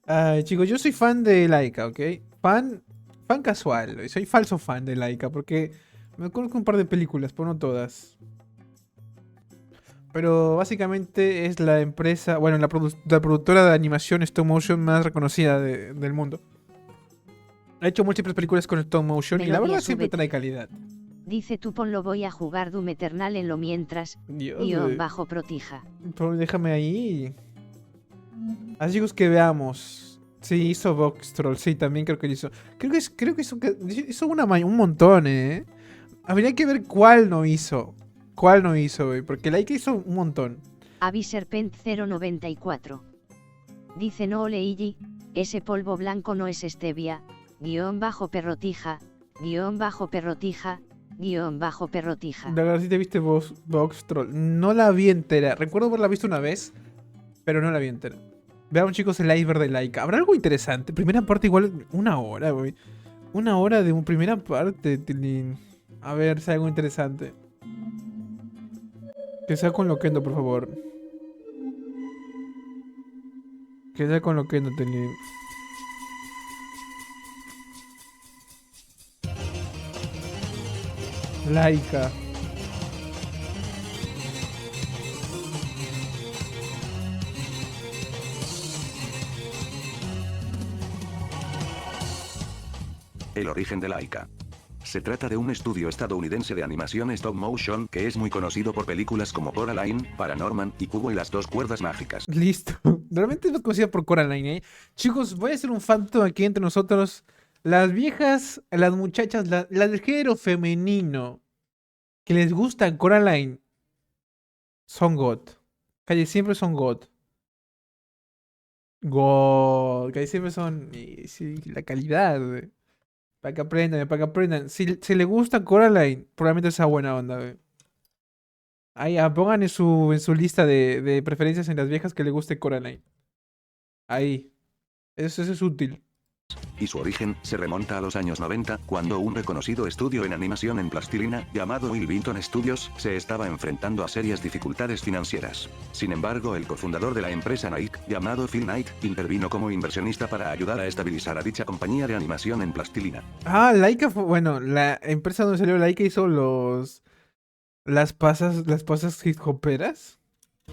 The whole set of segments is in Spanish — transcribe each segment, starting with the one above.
Ay, chicos, yo soy fan de Laika, ¿ok? Fan casual. Soy falso fan de Laika porque me conozco un par de películas, pero no todas. Pero básicamente es la empresa, bueno, la productora de animación stop motion más reconocida del mundo. Ha hecho múltiples películas con stop motion y la Melodia, verdad siempre trae súbete. calidad. Dice tú ponlo voy a jugar Doom Eternal en lo mientras, Dios, guión bajo protija. pero déjame ahí. Así chicos que veamos. Sí, hizo Box Troll, sí, también creo que lo hizo. Creo que hizo un montón, Habría que ver cuál no hizo. ¿Cuál no hizo, güey? Porque Laika hizo un montón. Aviserpent 094. Dice no Oleigi, ese polvo blanco no es stevia, guión bajo perrotija, guión bajo perrotija, guión bajo perrotija. La verdad, si te viste Box Troll. No la vi entera. Recuerdo haberla visto una vez, pero no la vi entera. Veamos, chicos, el iceberg de Laika. ¿Habrá algo interesante? Primera parte, igual, una hora, güey. Una hora de una primera parte, Tilín. A ver si hay algo interesante. Que sea con Loquendo, por favor. Que sea con Loquendo, Tilín. Laika. El origen de Laika. Se trata de un estudio estadounidense de animación stop motion que es muy conocido por películas como Coraline, Paranorman y Cubo y las dos cuerdas mágicas. Listo. Realmente no conocida por Coraline, ¿eh? Chicos, voy a hacer un phantom aquí entre nosotros. Las viejas, las muchachas, las del género femenino que les gustan Coraline son God. Calle siempre son God. God. Calle siempre son. Y sí, la calidad, güey. Para que aprendan, para que aprendan. Si le gusta Coraline, probablemente sea buena onda, güey. Ahí, pongan en su lista de preferencias en las viejas que le guste Coraline. Ahí. Eso es útil. Y su origen se remonta a los años 90, cuando un reconocido estudio en animación en plastilina, llamado Wilmington Studios, se estaba enfrentando a serias dificultades financieras. Sin embargo, el cofundador de la empresa Nike, llamado Phil Knight, intervino como inversionista para ayudar a estabilizar a dicha compañía de animación en plastilina. Ah, Laika fue. Bueno, la empresa donde salió Laika hizo las pasas hip hoperas.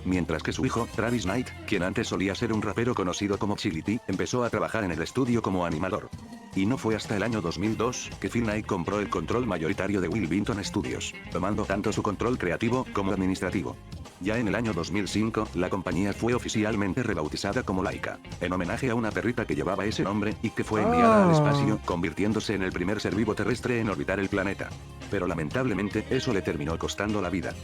Mientras que su hijo, Travis Knight, quien antes solía ser un rapero conocido como Chili T, empezó a trabajar en el estudio como animador. Y no fue hasta el año 2002 que Phil Knight compró el control mayoritario de Wilmington Studios, tomando tanto su control creativo como administrativo. Ya en el año 2005, la compañía fue oficialmente rebautizada como Laika, en homenaje a una perrita que llevaba ese nombre y que fue enviada al espacio, convirtiéndose en el primer ser vivo terrestre en orbitar el planeta. Pero lamentablemente, eso le terminó costando la vida.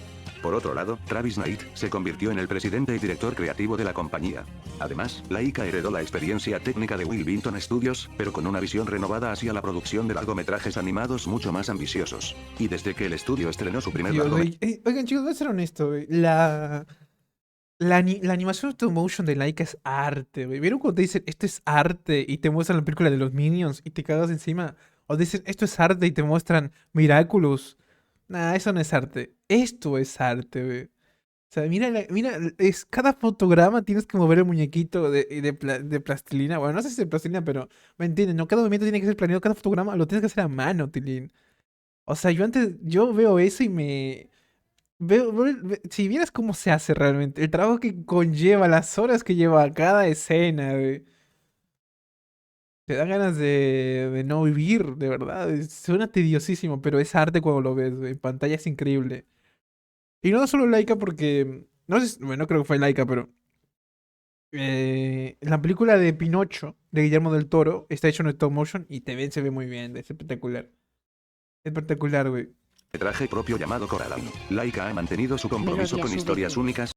Por otro lado, Travis Knight se convirtió en el presidente y director creativo de la compañía. Además, Laika heredó la experiencia técnica de Wilmington Studios, pero con una visión renovada hacia la producción de largometrajes animados mucho más ambiciosos. Y desde que el estudio estrenó su primer Dios, largometraje, güey. Oigan, chicos, voy a ser honesto, güey. La animación stop motion de Laika es arte, güey. ¿Vieron cuando te dicen esto es arte y te muestran la película de los Minions y te cagas encima? O dicen esto es arte y te muestran Miraculous. Nah, eso no es arte. Esto es arte, güey. O sea, mira, cada fotograma tienes que mover el muñequito de plastilina. Bueno, no sé si es de plastilina, pero me entienden, ¿no? Cada movimiento tiene que ser planeado, cada fotograma lo tienes que hacer a mano, Tilín. O sea, yo veo eso y me... si vieras cómo se hace realmente, el trabajo que conlleva, las horas que lleva cada escena, güey. Te dan ganas de no vivir, de verdad. Suena tediosísimo, pero es arte cuando lo ves, güey. En pantalla es increíble. Y no solo Laika porque... No sé, bueno, no creo que fue Laika, pero... la película de Pinocho, de Guillermo del Toro, está hecho en stop motion y se ve muy bien, es espectacular. Espectacular, güey. propio llamado Coraline. Laika ha mantenido su compromiso Melodia, con historias súbete. únicas.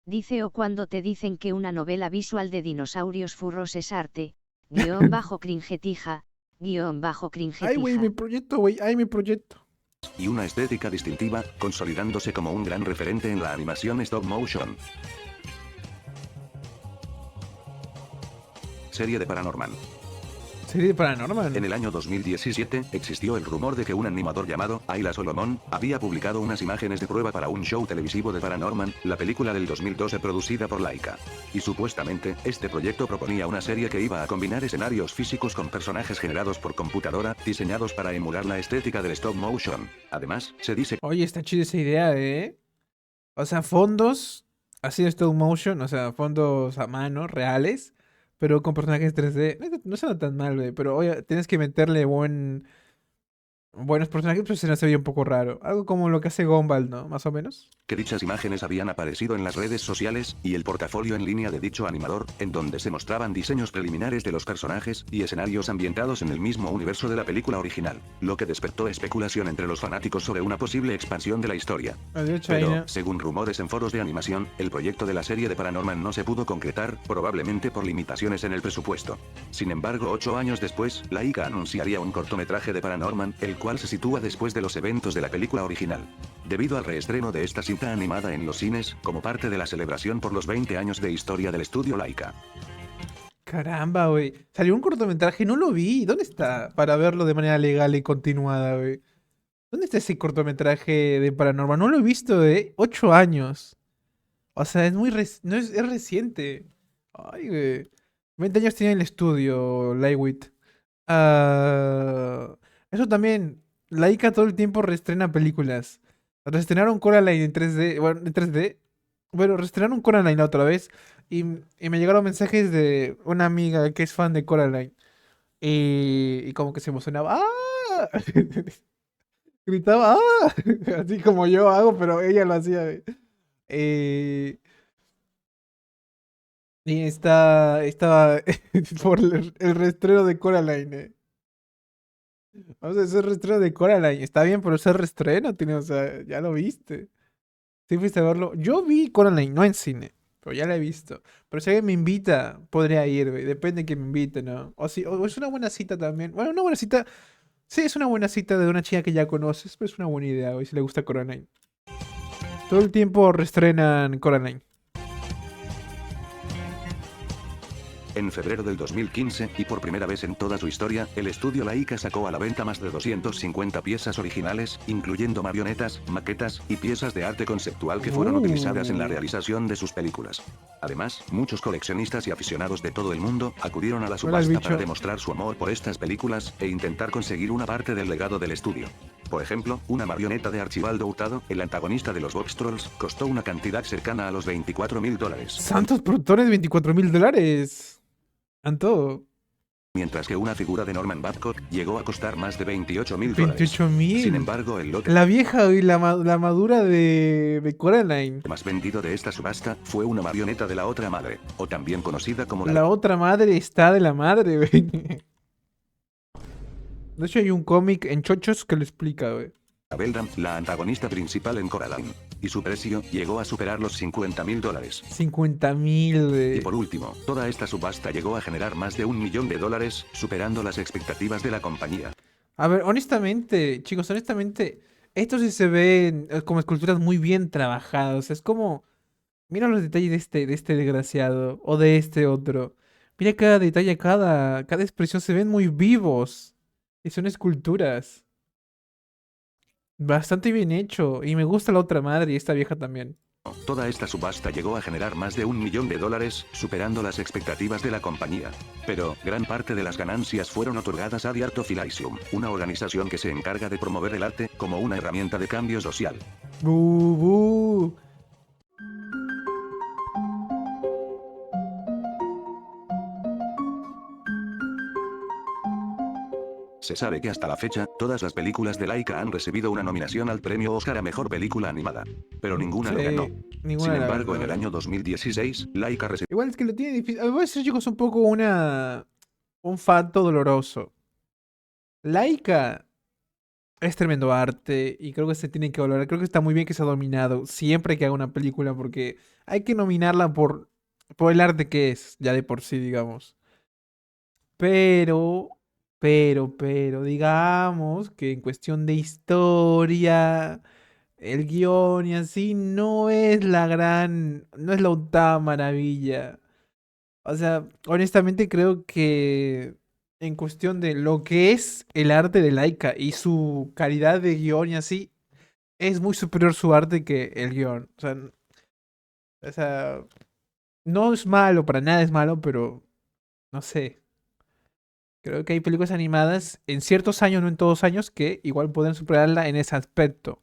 Dice o cuando te dicen que una novela visual de dinosaurios furros es arte, guión bajo cringetija, guión bajo Ay, güey, mi cringetija. proyecto, güey. Ay, mi proyecto. Y una estética distintiva, consolidándose como un gran referente en la animación stop motion. Serie de Paranorman. Serie de Paranormal. En el año 2017, existió el rumor de que un animador llamado Ayla Solomon había publicado unas imágenes de prueba para un show televisivo de Paranorman, la película del 2012 producida por Laika. Y supuestamente, este proyecto proponía una serie que iba a combinar escenarios físicos con personajes generados por computadora, diseñados para emular la estética del stop motion. Además, se dice Oye, está chida esa idea, ¿eh? O sea, fondos, así de stop motion, o sea, fondos a mano, reales, pero con personajes 3D. No suena tan mal, güey, pero oye, tienes que meterle buenos personajes, pues se nos veía un poco raro. Algo como lo que hace Gumball, ¿no? Más o menos. que dichas imágenes habían aparecido en las redes sociales, y el portafolio en línea de dicho animador, en donde se mostraban diseños preliminares de los personajes, y escenarios ambientados en el mismo universo de la película original, lo que despertó especulación entre los fanáticos sobre una posible expansión de la historia. Adiós, China. Pero, según rumores en foros de animación, el proyecto de la serie de Paranorman no se pudo concretar, probablemente por limitaciones en el presupuesto. Sin embargo, 8 años después, Laika anunciaría un cortometraje de Paranorman, el cual se sitúa después de los eventos de la película original. Debido al reestreno de esta cinta animada en los cines, como parte de la celebración por los 20 años de historia del estudio Laika. Caramba, güey. Salió un cortometraje, no lo vi. ¿Dónde está? Para verlo de manera legal y continuada, güey. ¿Dónde está ese cortometraje de Paranormal? No lo he visto, 8 años. O sea, es muy no es reciente. Ay, güey. 20 años tiene el estudio, Lightweight. Eso también. Laika todo el tiempo reestrena películas. Reestrenaron Coraline en 3D. Bueno, en 3D. Bueno, reestrenaron Coraline la otra vez. Y me llegaron mensajes de una amiga que es fan de Coraline. Y como que se emocionaba. ¡Ah! Gritaba. ¡Ah! Así como yo hago, pero ella lo hacía. Eh, y estaba por el reestreno de Coraline. Vamos a hacer reestreno de Coraline. Está bien, pero ese reestreno tiene, o sea, ya lo viste. Sí fuiste a verlo. Yo vi Coraline, no en cine, pero ya la he visto. Pero si alguien me invita, podría ir, güey. Depende de que me invite, ¿no? O, si, o es una buena cita también. Bueno, una buena cita. Sí, es una buena cita de una chica que ya conoces, pero es una buena idea, güey, si le gusta Coraline. Todo el tiempo reestrenan Coraline. En febrero del 2015, y por primera vez en toda su historia, el estudio Laika sacó a la venta más de 250 piezas originales, incluyendo marionetas, maquetas, y piezas de arte conceptual que fueron utilizadas en la realización de sus películas. Además, muchos coleccionistas y aficionados de todo el mundo acudieron a la Hola, subasta bicho. para demostrar su amor por estas películas, e intentar conseguir una parte del legado del estudio. Por ejemplo, una marioneta de Archibaldo Hurtado, el antagonista de los Box Trolls, costó una cantidad cercana a los $24.000. Santos productores, $24.000. Anto, Mientras que una figura de Norman Babcock llegó a costar más de $28.000. 28.000. Sin embargo, el lote La vieja y la madura de Coraline. más vendido de esta subasta fue una marioneta de la otra madre, o también conocida como La otra madre está de la madre, güey. De hecho, hay un cómic en Chochos que lo explica, güey. Beldam, la antagonista principal en Coraline. Y su precio llegó a superar los $50.000. 50.000, Y güey. por último, toda esta subasta llegó a generar más de $1 millón, superando las expectativas de la compañía. A ver, honestamente, chicos, honestamente, estos sí se ven como esculturas muy bien trabajadas. Es como, mira los detalles de este desgraciado o de este otro. Mira cada detalle, cada expresión se ven muy vivos. Y son esculturas. Bastante bien hecho. Y me gusta la otra madre y esta vieja también. Toda esta subasta llegó a generar más de $1 millón, superando las expectativas de la compañía. Pero, gran parte de las ganancias fueron otorgadas a The Art of Elysium, una organización que se encarga de promover el arte como una herramienta de cambio social. ¡Bu, bu! Se sabe que hasta la fecha, todas las películas de Laika han recibido una nominación al premio Oscar a Mejor Película Animada. Pero ninguna lo Sí, ganó. ninguna Sin la embargo, en ganó. el año 2016, Laika recibió Igual es que lo tiene difícil. Voy a decir, chicos, un poco un facto doloroso. Laika es tremendo arte y creo que se tiene que valorar. Creo que está muy bien que se ha dominado siempre que haga una película porque hay que nominarla por el arte que es, ya de por sí, digamos. Pero, digamos que en cuestión de historia, el guión y así, no es la octava maravilla. O sea, honestamente creo que en cuestión de lo que es el arte de Laika y su calidad de guión y así, es muy superior su arte que el guión. O sea, no es malo, para nada es malo, pero no sé. Creo que hay películas animadas en ciertos años, no en todos años, que igual pueden superarla en ese aspecto.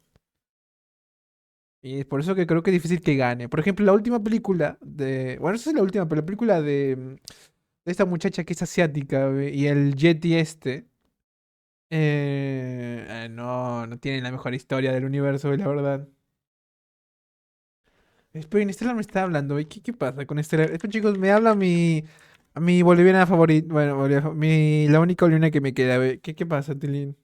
Y es por eso que creo que es difícil que gane. Por ejemplo, la última película de. Bueno, no sé si es la última, pero la película de esta muchacha que es asiática y el Yeti este. No tiene la mejor historia del universo, la verdad. Esperen, Estela me está hablando, güey. ¿Qué pasa con Estela? Esperen, chicos, me habla mi boliviana favorita. Bueno, la única boliviana que me queda, güey. ¿Qué pasa, Tilín?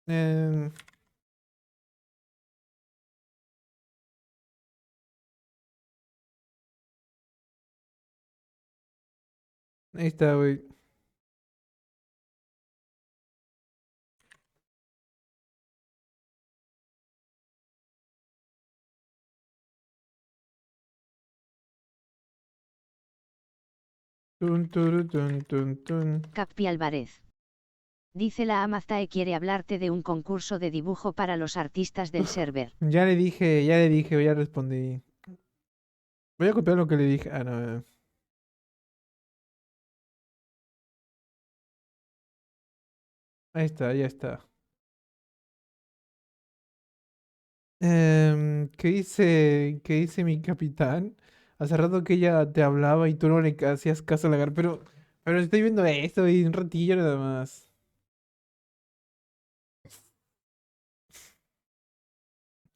Eh, Ahí está, güey. Tun, turu, tun, tun, tun. Capi Álvarez. Dice la Amaztae quiere hablarte de un concurso de dibujo para los artistas del server. Ya respondí. Voy a copiar lo que le dije. Ah, no. Ahí está, ya está. ¿Qué dice mi capitán? Hace rato que ella te hablaba y tú no le hacías caso a la pero estoy viendo esto y un ratillo nada más.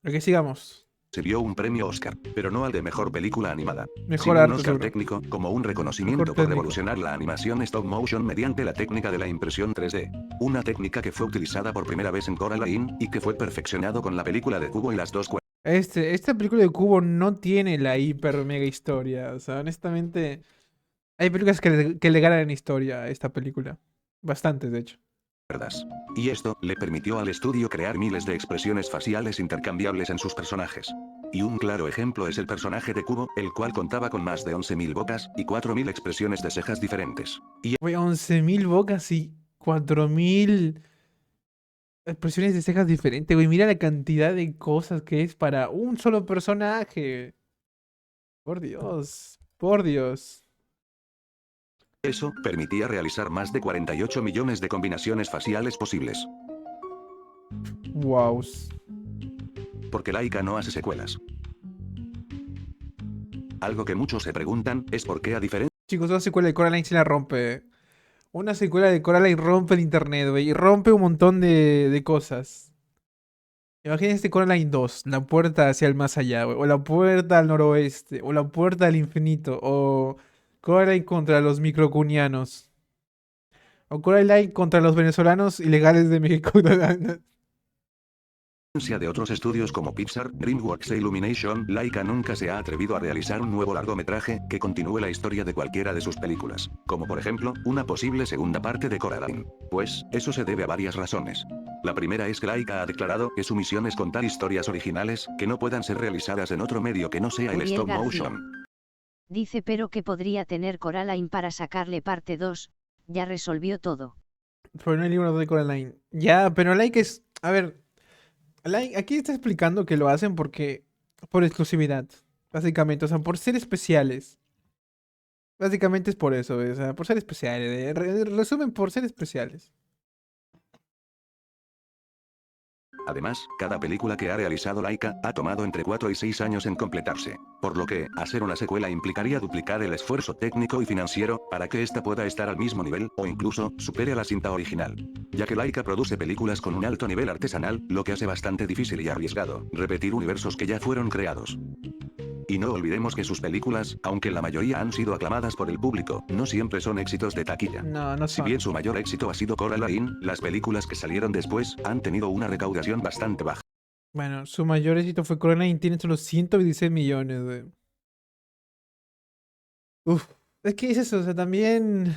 Ok, sigamos. Recibió un premio Oscar, pero no al de mejor película animada, Mejor sino un arte, Oscar seguro. técnico, como un Mejor reconocimiento por técnico. revolucionar la animación stop motion mediante la técnica de la impresión 3D. Una técnica que fue utilizada por primera vez en Coraline, y que fue perfeccionado con la película de Kubo y las dos Esta película de Cubo no tiene la hiper mega historia. O sea, honestamente, hay películas que le ganan en historia a esta película. Bastantes, de hecho. cuerdas. Y esto le permitió al estudio crear miles de expresiones faciales intercambiables en sus personajes. Y un claro ejemplo es el personaje de Kubo, el cual contaba con más de 11.000 bocas y 4.000 expresiones de cejas diferentes. Y Güey, 11.000 bocas y 4.000 expresiones de cejas diferentes, güey. Mira la cantidad de cosas que es para un solo personaje. Por Dios, por Dios. eso permitía realizar más de 48 millones de combinaciones faciales posibles. Wow. Porque Laika no hace secuelas. Algo que muchos se preguntan es por qué, a diferencia Chicos, una secuela de Coraline se la rompe. Una secuela de Coraline rompe el internet, güey. Y rompe un montón de cosas. Imagínense Coraline 2, la puerta hacia el más allá, güey. O la puerta al noroeste. O la puerta al infinito. O Coraline contra los microcunianos. O Coraline contra los venezolanos ilegales de México. de otros estudios como Pixar, DreamWorks e Illumination, Laika nunca se ha atrevido a realizar un nuevo largometraje que continúe la historia de cualquiera de sus películas, como por ejemplo, una posible segunda parte de Coraline. Pues, eso se debe a varias razones. La primera es que Laika ha declarado que su misión es contar historias originales que no puedan ser realizadas en otro medio que no sea el Uriel stop García. motion. Dice pero que podría tener Coraline para sacarle parte 2, ya resolvió todo. Pero no hay libro de Coraline. Ya, pero Like es. A ver, Like, aquí está explicando que lo hacen porque. Por exclusividad. Básicamente, o sea, por ser especiales. Básicamente es por eso, o sea, por ser especiales. Resumen, por ser especiales. Además, cada película que ha realizado Laika ha tomado entre 4 y 6 años en completarse, por lo que, hacer una secuela implicaría duplicar el esfuerzo técnico y financiero, para que ésta pueda estar al mismo nivel, o incluso, supere a la cinta original. Ya que Laika produce películas con un alto nivel artesanal, lo que hace bastante difícil y arriesgado, repetir universos que ya fueron creados. Y no olvidemos que sus películas, aunque la mayoría han sido aclamadas por el público, no siempre son éxitos de taquilla. No Si son. bien su mayor éxito ha sido Coraline, las películas que salieron después han tenido una recaudación bastante baja. Bueno, su mayor éxito fue Coraline y tiene solo 126 millones, güey. Uf. Es que es eso, o sea, también.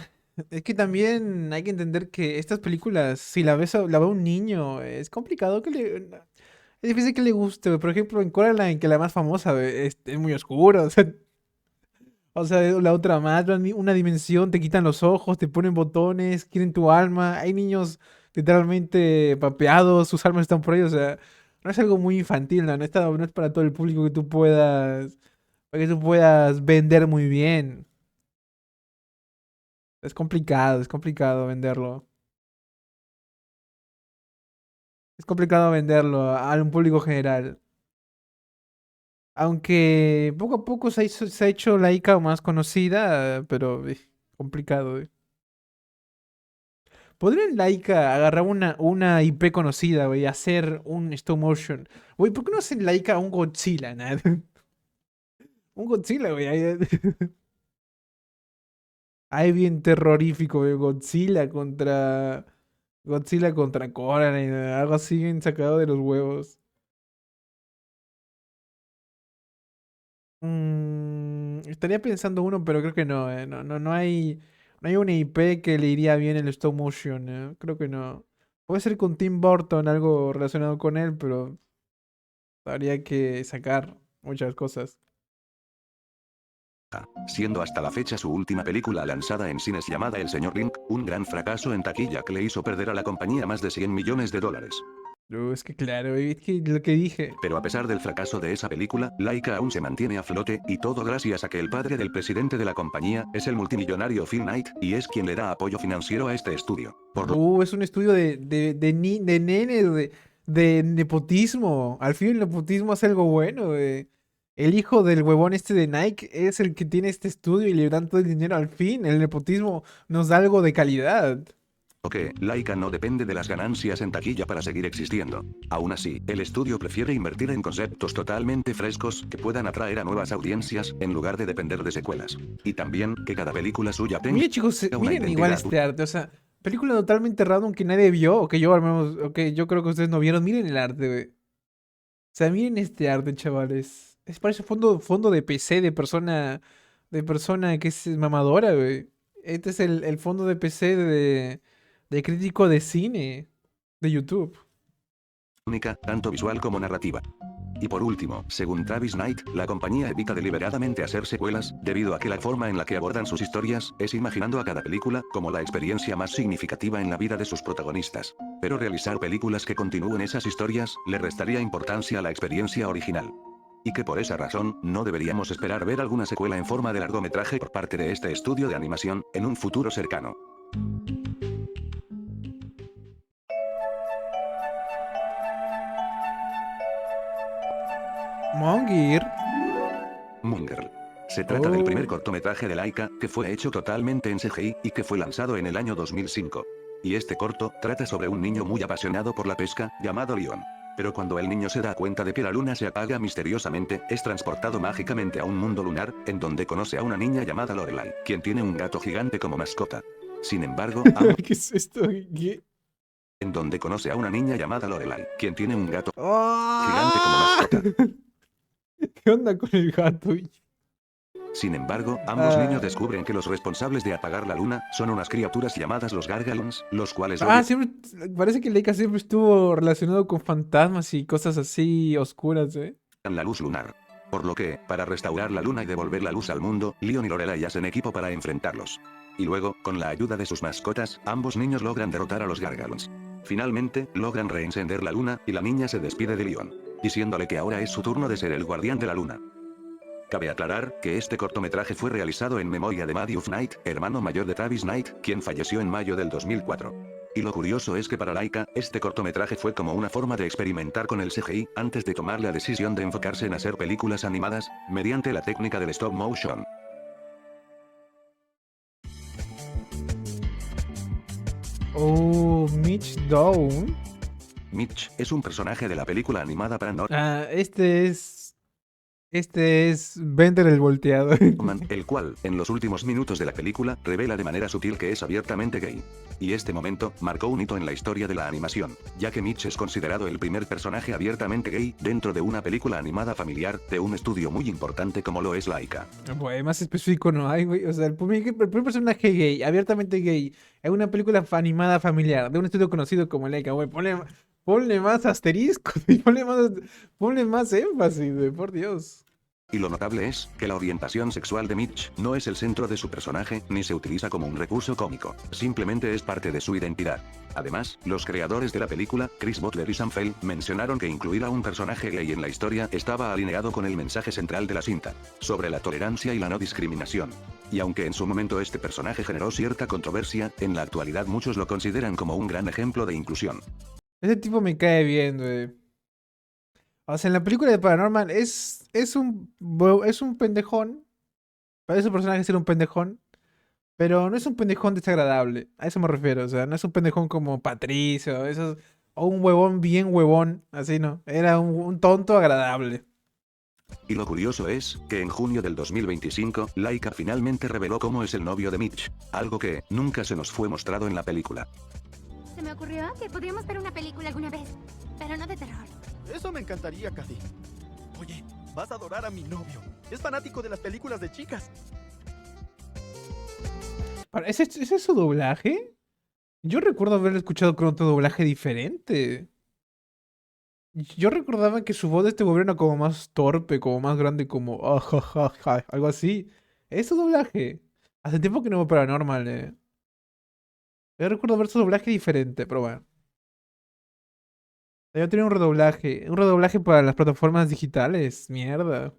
Es que también hay que entender que estas películas, si la ve un niño, es complicado que le. Es difícil que le guste, güey. Por ejemplo, en Coraline, que la más famosa, güey, es muy oscura. O sea, la otra más, una dimensión, te quitan los ojos, te ponen botones, quieren tu alma. Hay niños literalmente papeados, sus almas están por ahí. O sea, no es algo muy infantil, ¿no? No es para todo el público para que tú puedas vender muy bien. Es complicado venderlo. Es complicado venderlo a un público general. Aunque poco a poco se ha hecho la ICA más conocida, pero complicado. ¿Podrían Laika agarrar una IP conocida, güey, y hacer un stop motion? Güey, ¿por qué no hacen Laika un Godzilla, nada? Un Godzilla, güey. Ahí, ahí bien terrorífico, güey. Godzilla contra Coraline, algo así bien sacado de los huevos. Estaría pensando uno, pero creo que no, no hay una IP que le iría bien el stop motion, creo que no. Puede ser con Tim Burton, algo relacionado con él, pero habría que sacar muchas cosas. Siendo hasta la fecha su última película lanzada en cines llamada El Señor Link, un gran fracaso en taquilla que le hizo perder a la compañía más de 100 millones de dólares. Es que claro, es que lo que dije. Pero a pesar del fracaso de esa película, Laika aún se mantiene a flote, y todo gracias a que el padre del presidente de la compañía es el multimillonario Phil Knight, y es quien le da apoyo financiero a este estudio. Por lo Es un estudio de nenes, de nepotismo. Al fin el nepotismo hace algo bueno, güey. El hijo del huevón este de Nike es el que tiene este estudio y le dan todo el dinero al fin. El nepotismo nos da algo de calidad. que Laika no depende de las ganancias en taquilla para seguir existiendo. Aún así, el estudio prefiere invertir en conceptos totalmente frescos que puedan atraer a nuevas audiencias, en lugar de depender de secuelas. Y también, que cada película suya tenga Miren chicos, una miren igual identidad este arte. O sea, película totalmente random que nadie vio, o que yo al menos, o que yo creo que ustedes no vieron. Miren el arte, güey. O sea, miren este arte, chavales. Parece fondo de PC de persona que es mamadora, güey. Este es el fondo de PC de crítico de cine de YouTube. única, tanto visual como narrativa. Y por último, según Travis Knight, la compañía evita deliberadamente hacer secuelas, debido a que la forma en la que abordan sus historias es imaginando a cada película como la experiencia más significativa en la vida de sus protagonistas. Pero realizar películas que continúen esas historias le restaría importancia a la experiencia original. Y que por esa razón, no deberíamos esperar ver alguna secuela en forma de largometraje por parte de este estudio de animación, en un futuro cercano. Mongir. Moon Se trata del primer Oh. cortometraje de Laika, que fue hecho totalmente en CGI, y que fue lanzado en el año 2005. Y este corto, trata sobre un niño muy apasionado por la pesca, llamado Leon. Pero cuando el niño se da cuenta de que la luna se apaga misteriosamente, es transportado mágicamente a un mundo lunar, en donde conoce a una niña llamada Lorelai, quien tiene un gato gigante como mascota. Sin embargo, ambos ¿Qué es esto? ¿Qué? en donde conoce a una niña llamada Lorelai, quien tiene un gato gigante como ¡Ah! mascota. ¿Qué onda con el gato? Sin embargo, ambos niños Ah, descubren que los responsables de apagar la luna son unas criaturas llamadas los Gargalons, los cuales siempre, parece que Leica siempre estuvo relacionado con fantasmas y cosas así oscuras, ¿eh? odian la luz lunar. Por lo que, para restaurar la luna y devolver la luz al mundo, Leon y Lorelai hacen equipo para enfrentarlos. Y luego, con la ayuda de sus mascotas, ambos niños logran derrotar a los Gargalons. Finalmente, logran reencender la luna, y la niña se despide de Leon, diciéndole que ahora es su turno de ser el guardián de la luna. Cabe aclarar que este cortometraje fue realizado en memoria de Matthew Knight, hermano mayor de Travis Knight, quien falleció en mayo del 2004. Y lo curioso es que para Laika, este cortometraje fue como una forma de experimentar con el CGI, antes de tomar la decisión de enfocarse en hacer películas animadas, mediante la técnica del stop motion. Oh, Mitch Dawn. Mitch es un personaje de la película animada Este es Bender el volteado. Man, el cual, en los últimos minutos de la película, revela de manera sutil que es abiertamente gay. Y este momento, marcó un hito en la historia de la animación, ya que Mitch es considerado el primer personaje abiertamente gay, dentro de una película animada familiar, de un estudio muy importante como lo es Laika. Güey, más específico no hay, güey. O sea, el primer personaje gay, abiertamente gay, en una película animada familiar, de un estudio conocido como Leica, güey. Ponle más asteriscos y ponle más énfasis, güey, por Dios. Y lo notable es, que la orientación sexual de Mitch no es el centro de su personaje, ni se utiliza como un recurso cómico, simplemente es parte de su identidad. Además, los creadores de la película, Chris Butler y Sam Feld, mencionaron que incluir a un personaje gay en la historia estaba alineado con el mensaje central de la cinta, sobre la tolerancia y la no discriminación. Y aunque en su momento este personaje generó cierta controversia, en la actualidad muchos lo consideran como un gran ejemplo de inclusión. Ese tipo me cae bien, güey. O sea, en la película de Paranormal es un pendejón. Parece un personaje ser un pendejón. Pero no es un pendejón desagradable. A eso me refiero. O sea, no es un pendejón como Patricio. O un huevón bien huevón. Así no. Era un tonto agradable. Y lo curioso es, que en junio del 2025, Laika finalmente reveló cómo es el novio de Mitch, algo que nunca se nos fue mostrado en la película. Se me ocurrió que podríamos ver una película alguna vez, pero no de terror. Eso me encantaría, Cady. Oye, vas a adorar a mi novio. Es fanático de las películas de chicas. Ahora, ¿ese es su doblaje? Yo recuerdo haberlo escuchado con otro doblaje diferente. Yo recordaba que su voz de este gobierno era como más torpe, como más grande, como "Ah, ja, ja, ja", algo así. ¿Es su doblaje? Hace tiempo que no veo Paranormal, Yo recuerdo ver su doblaje diferente, pero bueno. Yo tenía un redoblaje para las plataformas digitales, mierda.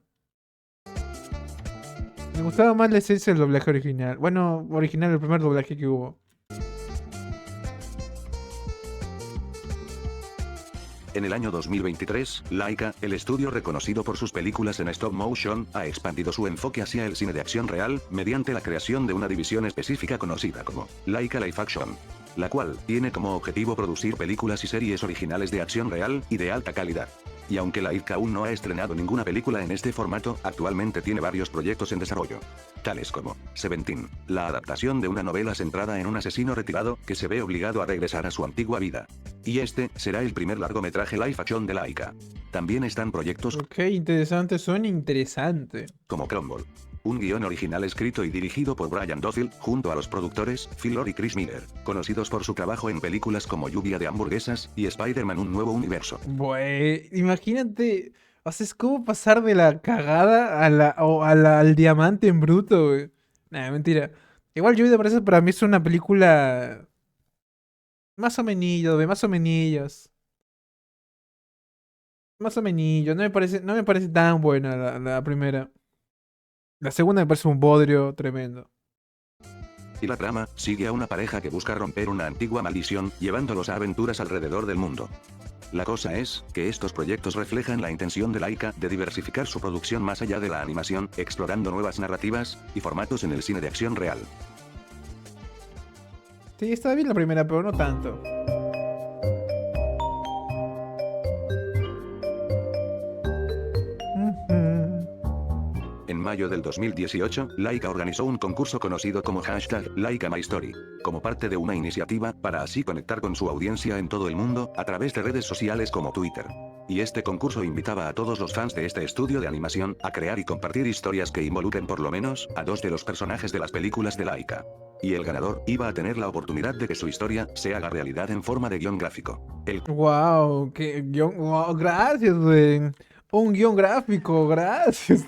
Me gustaba más la esencia del doblaje original. Bueno, original, el primer doblaje que hubo. En el año 2023, Laika, el estudio reconocido por sus películas en stop motion, ha expandido su enfoque hacia el cine de acción real, mediante la creación de una división específica conocida como Laika Live Action, la cual tiene como objetivo producir películas y series originales de acción real y de alta calidad. Y aunque Laika aún no ha estrenado ninguna película en este formato, actualmente tiene varios proyectos en desarrollo, tales como Seventeen, la adaptación de una novela centrada en un asesino retirado que se ve obligado a regresar a su antigua vida. Y este será el primer largometraje live action de Laika. También están proyectos Ok, interesante, suena interesante. como Crumble, un guión original escrito y dirigido por Brian Duffield, junto a los productores Phil Lord y Chris Miller, conocidos por su trabajo en películas como Lluvia de hamburguesas y Spider-Man Un Nuevo Universo. Imagínate, o sea, es como pasar de la cagada al diamante en bruto, güey. Nah, mentira. Igual Lluvia de hamburguesas para mí es una película más o menos, güey, más o menos. Más o menos, no me parece tan buena la primera. La segunda me parece un bodrio tremendo. Y la trama sigue a una pareja que busca romper una antigua maldición, llevándolos a aventuras alrededor del mundo. La cosa es, que estos proyectos reflejan la intención de Laika de diversificar su producción más allá de la animación, explorando nuevas narrativas y formatos en el cine de acción real. Sí, está bien la primera, pero no tanto. Ujú. En mayo del 2018, Laika organizó un concurso conocido como #LaikaMyStory, como parte de una iniciativa para así conectar con su audiencia en todo el mundo, a través de redes sociales como Twitter. Y este concurso invitaba a todos los fans de este estudio de animación a crear y compartir historias que involucren por lo menos a 2 de los personajes de las películas de Laika. Y el ganador iba a tener la oportunidad de que su historia se haga realidad en forma de guión gráfico. Wow, wow, gracias, güey. Un guión gráfico, gracias.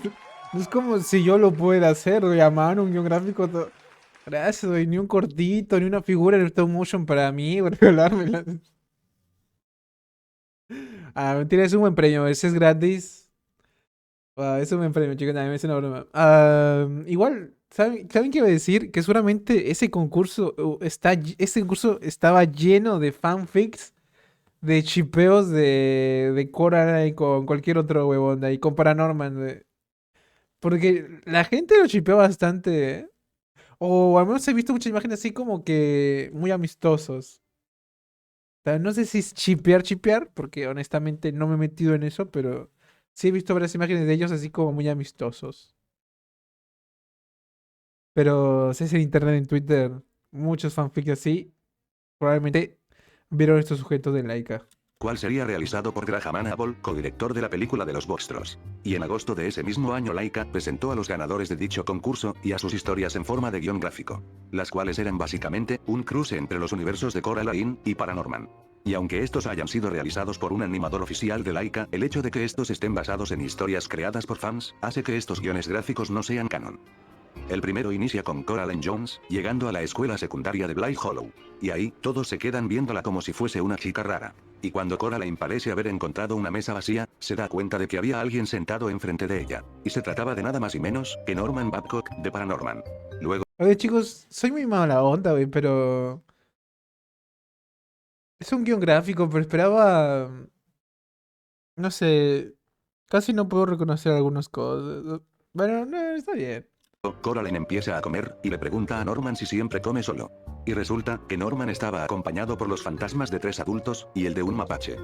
No es como si yo lo pudiera hacer, güey, a mano, un guión gráfico. Gracias, güey, ni un cortito, ni una figura en stop motion para mí, güey, regalármela. Ah, mentira, es un buen premio, ese es gratis. Es un buen premio, chicos, también es una broma. Igual, ¿saben qué iba a decir? Que seguramente ese concurso estaba lleno de fanfics, de chipeos de Coraline con cualquier otro huevón de ahí, con Paranorman, porque la gente lo chipeó bastante, ¿eh? O al menos he visto muchas imágenes así como que muy amistosos. O sea, no sé si es chipear, porque honestamente no me he metido en eso, pero sí he visto varias imágenes de ellos así como muy amistosos. Pero si es en internet, en Twitter, muchos fanfics así, probablemente vieron estos sujetos de Laika. Cual sería realizado por Graham Annable, codirector de la película de los monstruos. Y en agosto de ese mismo año Laika presentó a los ganadores de dicho concurso y a sus historias en forma de guión gráfico, las cuales eran básicamente un cruce entre los universos de Coraline y Paranorman. Y aunque estos hayan sido realizados por un animador oficial de Laika, el hecho de que estos estén basados en historias creadas por fans, hace que estos guiones gráficos no sean canon. El primero inicia con Coraline Jones, llegando a la escuela secundaria de Bly Hollow. Y ahí, todos se quedan viéndola como si fuese una chica rara. Y cuando Coraline parece haber encontrado una mesa vacía, se da cuenta de que había alguien sentado enfrente de ella. Y se trataba de nada más y menos que Norman Babcock, de Paranorman. Luego, Oye, chicos, soy muy mala onda, güey, pero... Es un guión gráfico, pero esperaba... No sé... Casi no puedo reconocer algunas cosas. Bueno, no, está bien. Coraline empieza a comer, y le pregunta a Norman si siempre come solo. Y resulta que Norman estaba acompañado por los fantasmas de 3 adultos, y el de un mapache.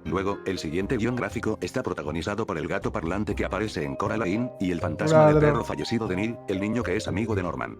Luego, el siguiente guión gráfico está protagonizado por el gato parlante que aparece en Coraline, y el fantasma del perro fallecido de Neil, el niño que es amigo de Norman.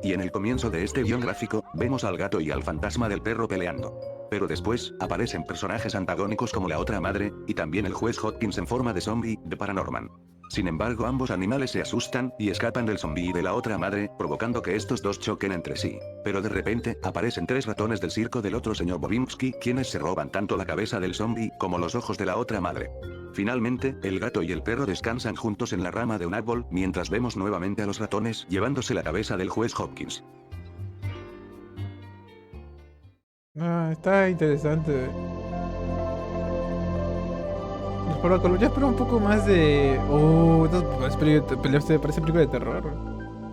Y en el comienzo de este guión gráfico, vemos al gato y al fantasma del perro peleando. Pero después, aparecen personajes antagónicos como la otra madre, y también el juez Hopkins en forma de zombie, de Paranorman. Sin embargo, ambos animales se asustan, y escapan del zombie y de la otra madre, provocando que estos dos choquen entre sí. Pero de repente, aparecen 3 ratones del circo del otro señor Bobinsky, quienes se roban tanto la cabeza del zombie, como los ojos de la otra madre. Finalmente, el gato y el perro descansan juntos en la rama de un árbol, mientras vemos nuevamente a los ratones, llevándose la cabeza del juez Hopkins. Ah, está interesante. Yo espero un poco más de... Esto parece película de terror.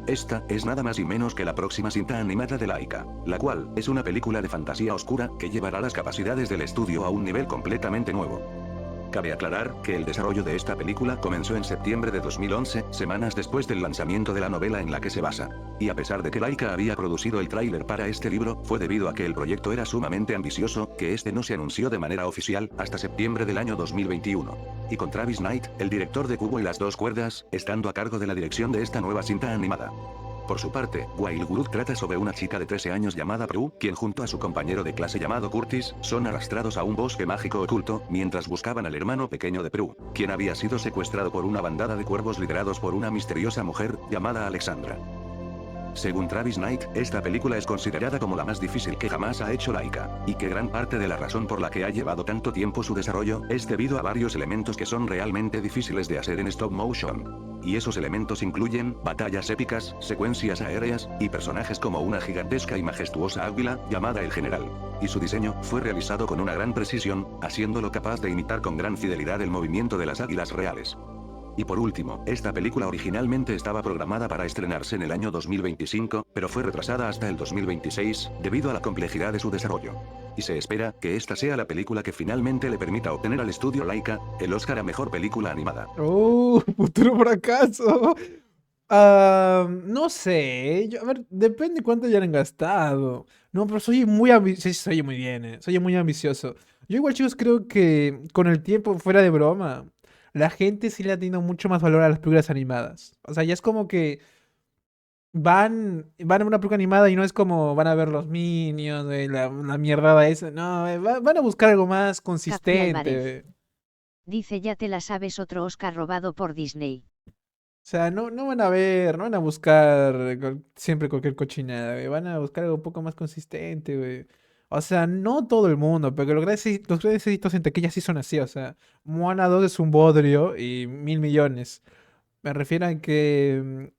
Esta es nada más y menos que la próxima cinta animada de Laika, la cual es una película de fantasía oscura que llevará las capacidades del estudio a un nivel completamente nuevo. Cabe aclarar que el desarrollo de esta película comenzó en septiembre de 2011, semanas después del lanzamiento de la novela en la que se basa. Y a pesar de que Laika había producido el tráiler para este libro, fue debido a que el proyecto era sumamente ambicioso, que este no se anunció de manera oficial hasta septiembre del año 2021. Y con Travis Knight, el director de Kubo y las 2 cuerdas, estando a cargo de la dirección de esta nueva cinta animada. Por su parte, Wild Wood trata sobre una chica de 13 años llamada Prue, quien junto a su compañero de clase llamado Curtis, son arrastrados a un bosque mágico oculto, mientras buscaban al hermano pequeño de Prue, quien había sido secuestrado por una bandada de cuervos liderados por una misteriosa mujer, llamada Alexandra. Según Travis Knight, esta película es considerada como la más difícil que jamás ha hecho Laika, y que gran parte de la razón por la que ha llevado tanto tiempo su desarrollo, es debido a varios elementos que son realmente difíciles de hacer en stop motion. Y esos elementos incluyen, batallas épicas, secuencias aéreas, y personajes como una gigantesca y majestuosa águila, llamada el General. Y su diseño fue realizado con una gran precisión, haciéndolo capaz de imitar con gran fidelidad el movimiento de las águilas reales. Y por último, esta película originalmente estaba programada para estrenarse en el año 2025, pero fue retrasada hasta el 2026, debido a la complejidad de su desarrollo. Y se espera que esta sea la película que finalmente le permita obtener al estudio Laika el Oscar a Mejor Película Animada. Futuro fracaso. No sé. A ver, depende cuánto hayan gastado. No, pero soy muy ambicioso. Soy muy bien, soy muy ambicioso. Yo igual, chicos, creo que con el tiempo, fuera de broma, la gente sí le ha tenido mucho más valor a las películas animadas. O sea, ya es como que van a una película animada y no es como van a ver los Minions, la mierdada esa. No, van a buscar algo más Capi consistente. Álvarez. Dice ya te la sabes, otro Oscar robado por Disney. O sea, no van a ver, no van a buscar siempre cualquier cochinada, güey. Van a buscar algo un poco más consistente, güey. O sea, no todo el mundo, pero los grandes éxitos en taquilla sí son así. O sea, Moana 2 es un bodrio y 1.000 millones. Me refiero a que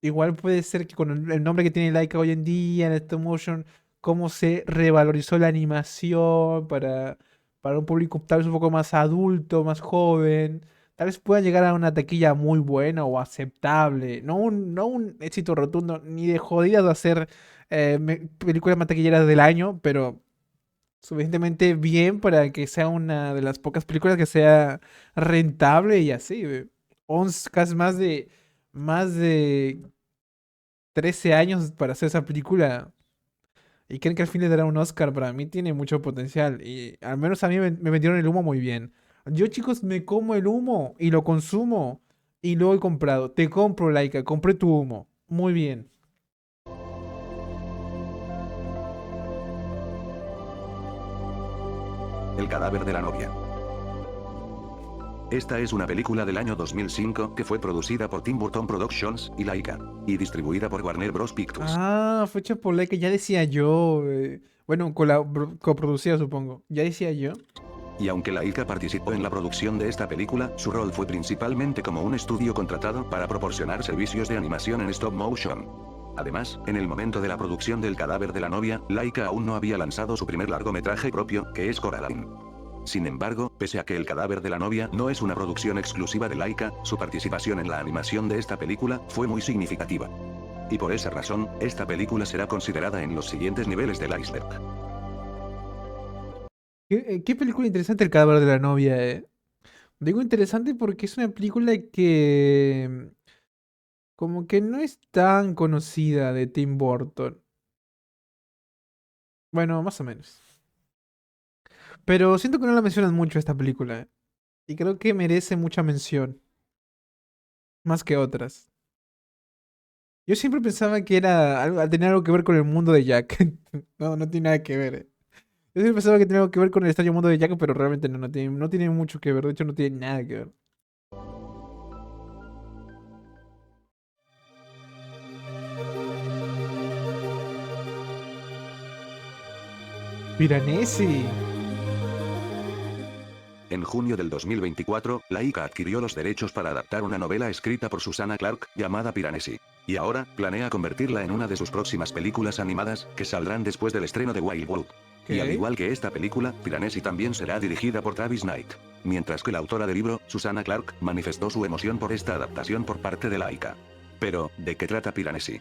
igual puede ser que con el nombre que tiene Laika hoy en día en stop motion, cómo se revalorizó la animación para un público tal vez un poco más adulto, más joven. Tal vez pueda llegar a una taquilla muy buena o aceptable. No un éxito rotundo, ni de jodidas de hacer películas más taquilleras del año, pero suficientemente bien para que sea una de las pocas películas que sea rentable y así, güey. Casi más de 13 años para hacer esa película. Y creen que al fin le dará un Oscar. Para mí tiene mucho potencial. Y al menos a mí me vendieron el humo muy bien. Yo, chicos, me como el humo y lo consumo. Y luego he comprado. Te compro, Laika. Compré tu humo. Muy bien. El cadáver de la novia. Esta es una película del año 2005 que fue producida por Tim Burton Productions y Laika, y distribuida por Warner Bros. Pictures. Ah, fecha por Laika. Ya decía yo. Bueno, coproducida, supongo. Ya decía yo. Y aunque Laika participó en la producción de esta película, su rol fue principalmente como un estudio contratado para proporcionar servicios de animación en stop motion. Además, en el momento de la producción del cadáver de la novia, Laika aún no había lanzado su primer largometraje propio, que es Coraline. Sin embargo, pese a que el cadáver de la novia no es una producción exclusiva de Laika, su participación en la animación de esta película fue muy significativa. Y por esa razón, esta película será considerada en los siguientes niveles del iceberg. ¿Qué película interesante el cadáver de la novia, eh? Digo interesante porque es una película que como que no es tan conocida de Tim Burton. Bueno, más o menos. Pero siento que no la mencionan mucho esta película, ¿eh? Y creo que merece mucha mención. Más que otras. Yo siempre pensaba que era algo, tenía algo que ver con el mundo de Jack. No, no tiene nada que ver, ¿eh? Yo siempre pensaba que tenía algo que ver con el extraño mundo de Jack, pero realmente no, no tiene mucho que ver. De hecho, no tiene nada que ver. Piranesi. En junio del 2024, Laika adquirió los derechos para adaptar una novela escrita por Susanna Clark, llamada Piranesi. Y ahora, planea convertirla en una de sus próximas películas animadas, que saldrán después del estreno de Wildwood. Y al igual que esta película, Piranesi también será dirigida por Travis Knight. Mientras que la autora del libro, Susanna Clark, manifestó su emoción por esta adaptación por parte de Laika. Pero, ¿de qué trata Piranesi?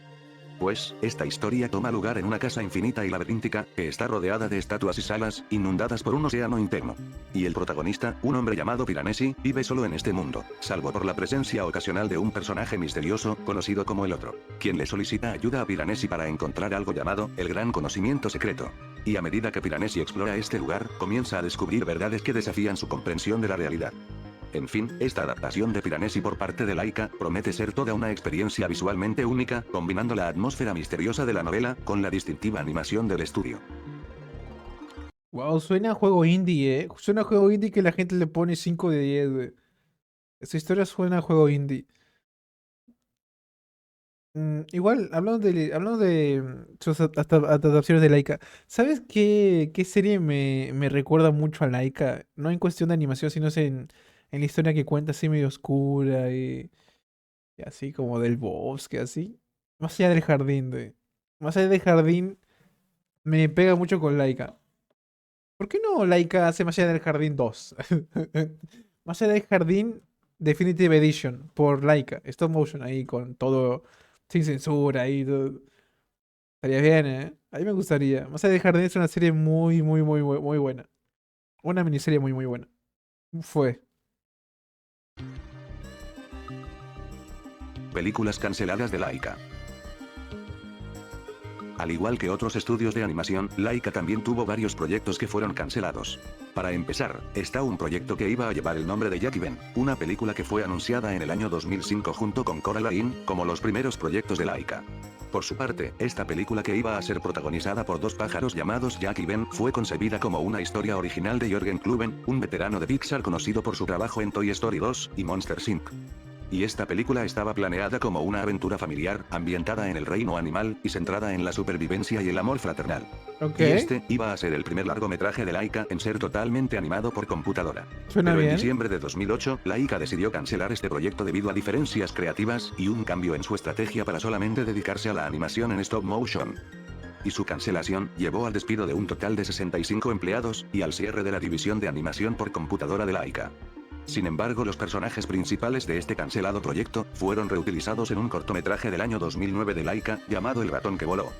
Pues, esta historia toma lugar en una casa infinita y laberíntica, que está rodeada de estatuas y salas, inundadas por un océano interno. Y el protagonista, un hombre llamado Piranesi, vive solo en este mundo, salvo por la presencia ocasional de un personaje misterioso, conocido como el Otro, quien le solicita ayuda a Piranesi para encontrar algo llamado, el Gran Conocimiento Secreto. Y a medida que Piranesi explora este lugar, comienza a descubrir verdades que desafían su comprensión de la realidad. En fin, esta adaptación de Piranesi por parte de Laika promete ser toda una experiencia visualmente única, combinando la atmósfera misteriosa de la novela con la distintiva animación del estudio. Wow, suena a juego indie, ¿eh? Suena a juego indie que la gente le pone 5 de 10, güey. Esta historia suena a juego indie. Igual, hablando de sus adaptaciones de Laika, ¿sabes qué serie me recuerda mucho a Laika? No en cuestión de animación, sino es en la historia que cuenta así medio oscura y así como del bosque, así. Más allá del jardín, Más allá del jardín me pega mucho con Laika. ¿Por qué no Laika hace Más allá del jardín 2? Más allá del jardín Definitive Edition por Laika. Stop motion ahí con todo sin censura y todo. Estaría bien, ¿eh? A mí me gustaría. Más allá del jardín es una serie muy buena. Una miniserie muy buena. Fue. Películas canceladas de Laika. Al igual que otros estudios de animación, Laika también tuvo varios proyectos que fueron cancelados. Para empezar, está un proyecto que iba a llevar el nombre de Jackie Ben, una película que fue anunciada en el año 2005 junto con Coraline, como los primeros proyectos de Laika. Por su parte, esta película que iba a ser protagonizada por dos pájaros llamados Jack y Ben fue concebida como una historia original de Jürgen Kluben, un veterano de Pixar conocido por su trabajo en Toy Story 2 y Monsters Inc. Y esta película estaba planeada como una aventura familiar, ambientada en el reino animal, y centrada en la supervivencia y el amor fraternal. Ok. Y este iba a ser el primer largometraje de Laika en ser totalmente animado por computadora. Suena Pero en bien. diciembre de 2008, Laika decidió cancelar este proyecto debido a diferencias creativas y un cambio en su estrategia para solamente dedicarse a la animación en stop motion. Y su cancelación llevó al despido de un total de 65 empleados, y al cierre de la división de animación por computadora de Laika. Sin embargo, los personajes principales de este cancelado proyecto fueron reutilizados en un cortometraje del año 2009 de Laika, llamado El ratón que voló.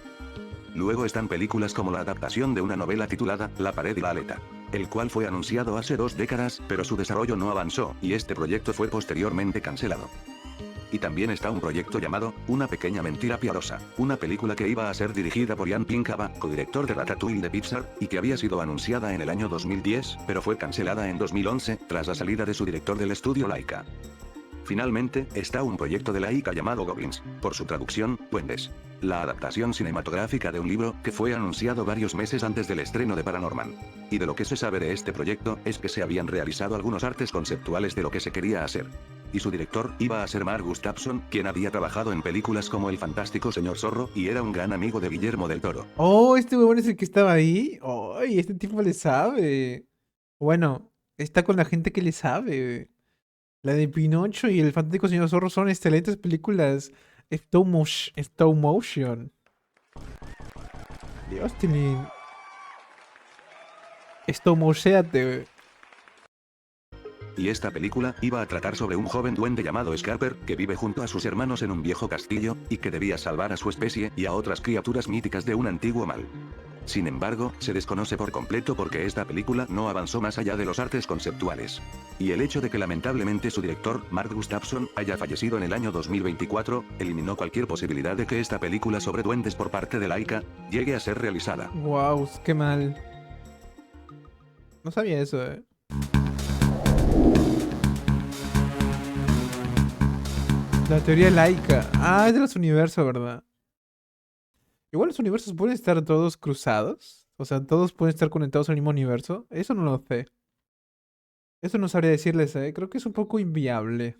Luego están películas como la adaptación de una novela titulada La pared y la aleta, el cual fue anunciado hace 2 décadas, pero su desarrollo no avanzó, y este proyecto fue posteriormente cancelado. Y también está un proyecto llamado Una pequeña mentira piadosa, una película que iba a ser dirigida por Jan Pinkava, codirector de Ratatouille de Pixar, y que había sido anunciada en el año 2010, pero fue cancelada en 2011, tras la salida de su director del estudio Laika. Finalmente, está un proyecto de Laika llamado Goblins, por su traducción, Duendes. La adaptación cinematográfica de un libro que fue anunciado varios meses antes del estreno de Paranorman. Y de lo que se sabe de este proyecto es que se habían realizado algunos artes conceptuales de lo que se quería hacer. Y su director iba a ser Mark Gustafson, quien había trabajado en películas como El Fantástico Señor Zorro y era un gran amigo de Guillermo del Toro. Oh, este huevón es el que estaba ahí. Ay, este tipo le sabe. Bueno, está con la gente que le sabe. La de Pinocho y El Fantástico Señor Zorro son excelentes películas stop motion. Dios, tienen... Stop motionate. Y esta película iba a tratar sobre un joven duende llamado Scarper, que vive junto a sus hermanos en un viejo castillo, y que debía salvar a su especie y a otras criaturas míticas de un antiguo mal. Sin embargo, se desconoce por completo porque esta película no avanzó más allá de los artes conceptuales. Y el hecho de que lamentablemente su director, Mark Gustafson, haya fallecido en el año 2024, eliminó cualquier posibilidad de que esta película sobre duendes por parte de Laika llegue a ser realizada. Wow, qué mal. No sabía eso, La teoría laica. Ah, es de los universos, ¿verdad? Igual los universos pueden estar todos cruzados. O sea, todos pueden estar conectados al mismo universo. Eso no lo sé. Eso no sabría decirles, Creo que es un poco inviable.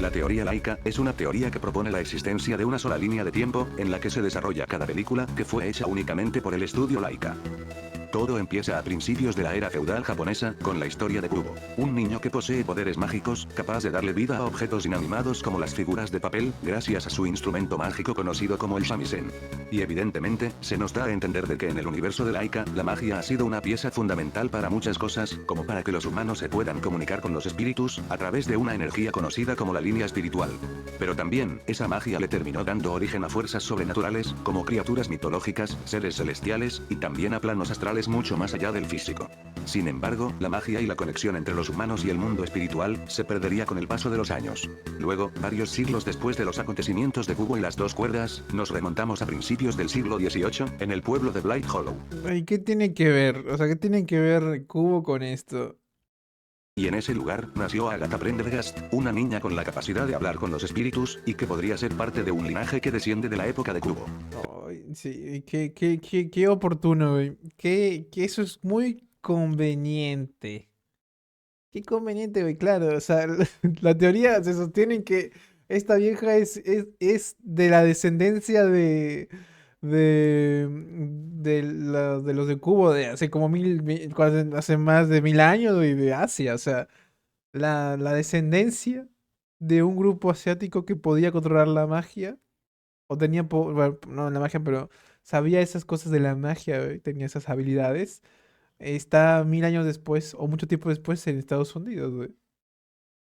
La teoría laica es una teoría que propone la existencia de una sola línea de tiempo, en la que se desarrolla cada película, que fue hecha únicamente por el estudio Laika. Todo empieza a principios de la era feudal japonesa, con la historia de Kubo, un niño que posee poderes mágicos, capaz de darle vida a objetos inanimados como las figuras de papel, gracias a su instrumento mágico conocido como el shamisen. Y evidentemente, se nos da a entender de que en el universo de Laika, la magia ha sido una pieza fundamental para muchas cosas, como para que los humanos se puedan comunicar con los espíritus, a través de una energía conocida como la línea espiritual. Pero también, esa magia le terminó dando origen a fuerzas sobrenaturales, como criaturas mitológicas, seres celestiales, y también a planos astrales mucho más allá del físico. Sin embargo, la magia y la conexión entre los humanos y el mundo espiritual se perdería con el paso de los años. Luego, varios siglos después de los acontecimientos de Kubo y las dos cuerdas, nos remontamos a principios del siglo XVIII, en el pueblo de Blight Hollow. Ay, ¿qué tiene que ver? O sea, ¿qué tiene que ver Kubo con esto? Y en ese lugar, nació Agatha Prendergast, una niña con la capacidad de hablar con los espíritus, y que podría ser parte de un linaje que desciende de la época de Kubo. Ay, sí, qué oportuno, güey. Que eso es muy conveniente. Qué conveniente, güey, claro. O sea, la teoría se sostiene en que esta vieja es de la descendencia de los de Cubo de hace como hace más de 1000 años, y de Asia. O sea, la descendencia de un grupo asiático que podía controlar la magia. O tenía, bueno, no la magia, pero sabía esas cosas de la magia, güey, tenía esas habilidades. Está 1000 años después, o mucho tiempo después, en Estados Unidos, güey.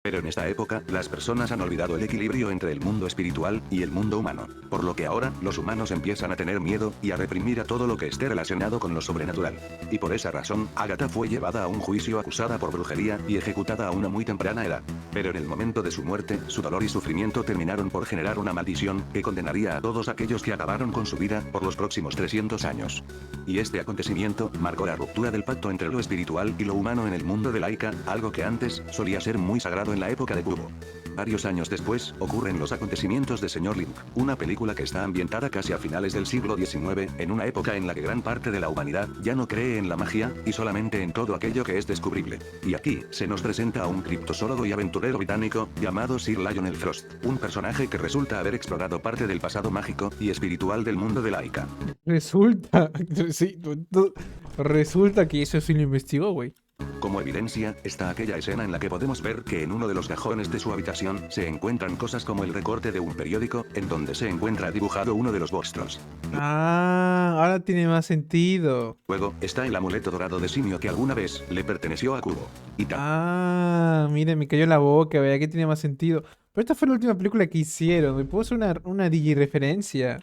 Pero en esta época, las personas han olvidado el equilibrio entre el mundo espiritual y el mundo humano, por lo que ahora, los humanos empiezan a tener miedo y a reprimir a todo lo que esté relacionado con lo sobrenatural. Y por esa razón, Agatha fue llevada a un juicio acusada por brujería y ejecutada a una muy temprana edad. Pero en el momento de su muerte, su dolor y sufrimiento terminaron por generar una maldición que condenaría a todos aquellos que acabaron con su vida por los próximos 300 años. Y este acontecimiento marcó la ruptura del pacto entre lo espiritual y lo humano en el mundo de Laika, algo que antes solía ser muy sagrado en la época de Kubo. Varios años después, ocurren los acontecimientos de Señor Link, una película que está ambientada casi a finales del siglo XIX, en una época en la que gran parte de la humanidad ya no cree en la magia, y solamente en todo aquello que es descubrible. Y aquí, se nos presenta a un criptozoólogo y aventurero británico, llamado Sir Lionel Frost, un personaje que resulta haber explorado parte del pasado mágico y espiritual del mundo de Laika. Resulta, sí, resulta que eso sí lo investigó, güey. Como evidencia, está aquella escena en la que podemos ver que en uno de los cajones de su habitación se encuentran cosas como el recorte de un periódico, en donde se encuentra dibujado uno de los monstruos. Ah, ahora tiene más sentido. Luego, está el amuleto dorado de simio que alguna vez le perteneció a Kubo. Y Ah, mire, me cayó en la boca, vea que tiene más sentido. Pero esta fue la última película que hicieron. ¿Me puedo hacer una digireferencia?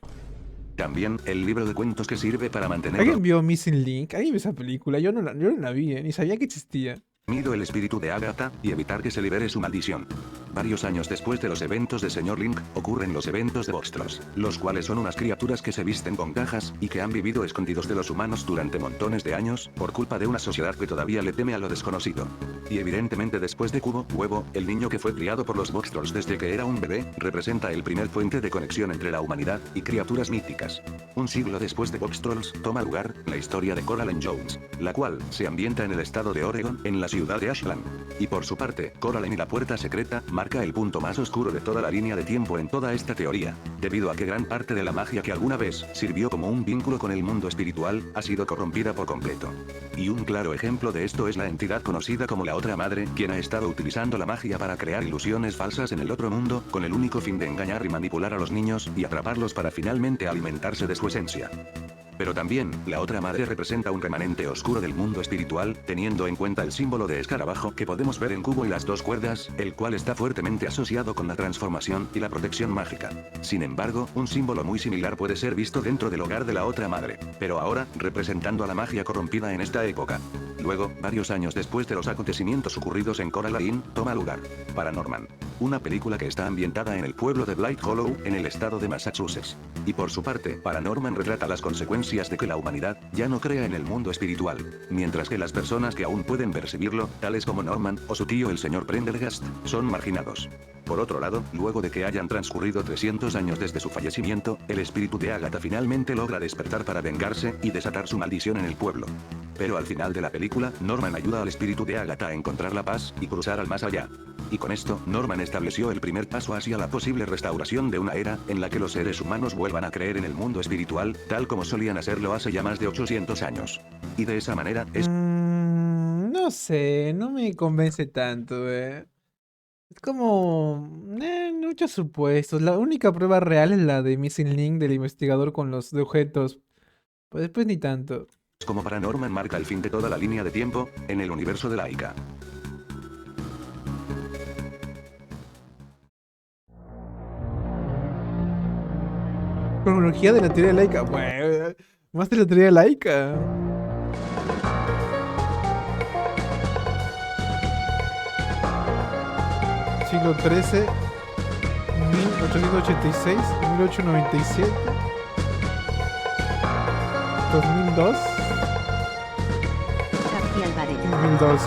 también el libro de cuentos que sirve para mantener... ¿Alguien vio Missing Link? ¿Alguien vio esa película? Yo no la vi, ni sabía que existía. Mido el espíritu de Agatha, y evitar que se libere su maldición. Varios años después de los eventos de Señor Link, ocurren los eventos de Box Trolls, los cuales son unas criaturas que se visten con cajas, y que han vivido escondidos de los humanos durante montones de años, por culpa de una sociedad que todavía le teme a lo desconocido. Y evidentemente después de Cubo, Huevo, el niño que fue criado por los Box Trolls desde que era un bebé, representa el primer puente de conexión entre la humanidad, y criaturas míticas. Un siglo después de Box Trolls, toma lugar, la historia de Coraline Jones, la cual, se ambienta en el estado de Oregon, en la ciudad de Ashland. Y por su parte, Coraline y la puerta secreta, marca el punto más oscuro de toda la línea de tiempo en toda esta teoría, debido a que gran parte de la magia que alguna vez sirvió como un vínculo con el mundo espiritual, ha sido corrompida por completo. Y un claro ejemplo de esto es la entidad conocida como la Otra Madre, quien ha estado utilizando la magia para crear ilusiones falsas en el otro mundo, con el único fin de engañar y manipular a los niños, y atraparlos para finalmente alimentarse de su esencia. Pero también, la Otra Madre representa un remanente oscuro del mundo espiritual, teniendo en cuenta el símbolo de escarabajo que podemos ver en Cubo y las dos cuerdas, el cual está fuertemente asociado con la transformación y la protección mágica. Sin embargo, un símbolo muy similar puede ser visto dentro del hogar de la Otra Madre, pero ahora, representando a la magia corrompida en esta época. Luego, varios años después de los acontecimientos ocurridos en Coraline, toma lugar Paranorman, una película que está ambientada en el pueblo de Blight Hollow, en el estado de Massachusetts. Y por su parte, Paranorman retrata las consecuencias de que la humanidad ya no crea en el mundo espiritual, mientras que las personas que aún pueden percibirlo, tales como Norman o su tío el señor Prendergast, son marginados. Por otro lado, luego de que hayan transcurrido 300 años desde su fallecimiento, el espíritu de Agatha finalmente logra despertar para vengarse y desatar su maldición en el pueblo. Pero al final de la película, Norman ayuda al espíritu de Agatha a encontrar la paz y cruzar al más allá. Y con esto, Norman estableció el primer paso hacia la posible restauración de una era en la que los seres humanos vuelvan a creer en el mundo espiritual, tal como solían hacerlo hace ya más de 800 años. Y de esa manera es... No sé, no me convence tanto, Es como... muchos supuestos. La única prueba real es la de Missing Link del investigador con los de objetos. Pues después ni tanto. como Paranorman marca el fin de toda la línea de tiempo, en el universo de Laika. Cronología de la teoría de Laika. Bueno, más de la teoría de Laika. Siglo XIII, 1886, 1897, 2002, García Álvarez. 2012.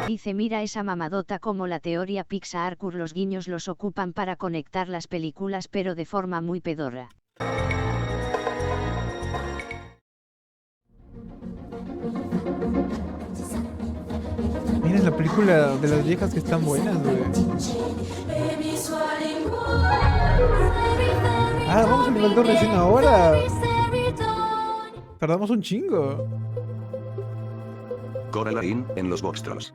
Dice mira esa mamadota como la teoría Pixar los guiños los ocupan para conectar las películas pero de forma muy pedorra. Mira la película de las viejas que están buenas, güey. Ah, vamos al nivel 2 recién ahora. Tardamos un chingo. Coraline, en los Box Trolls.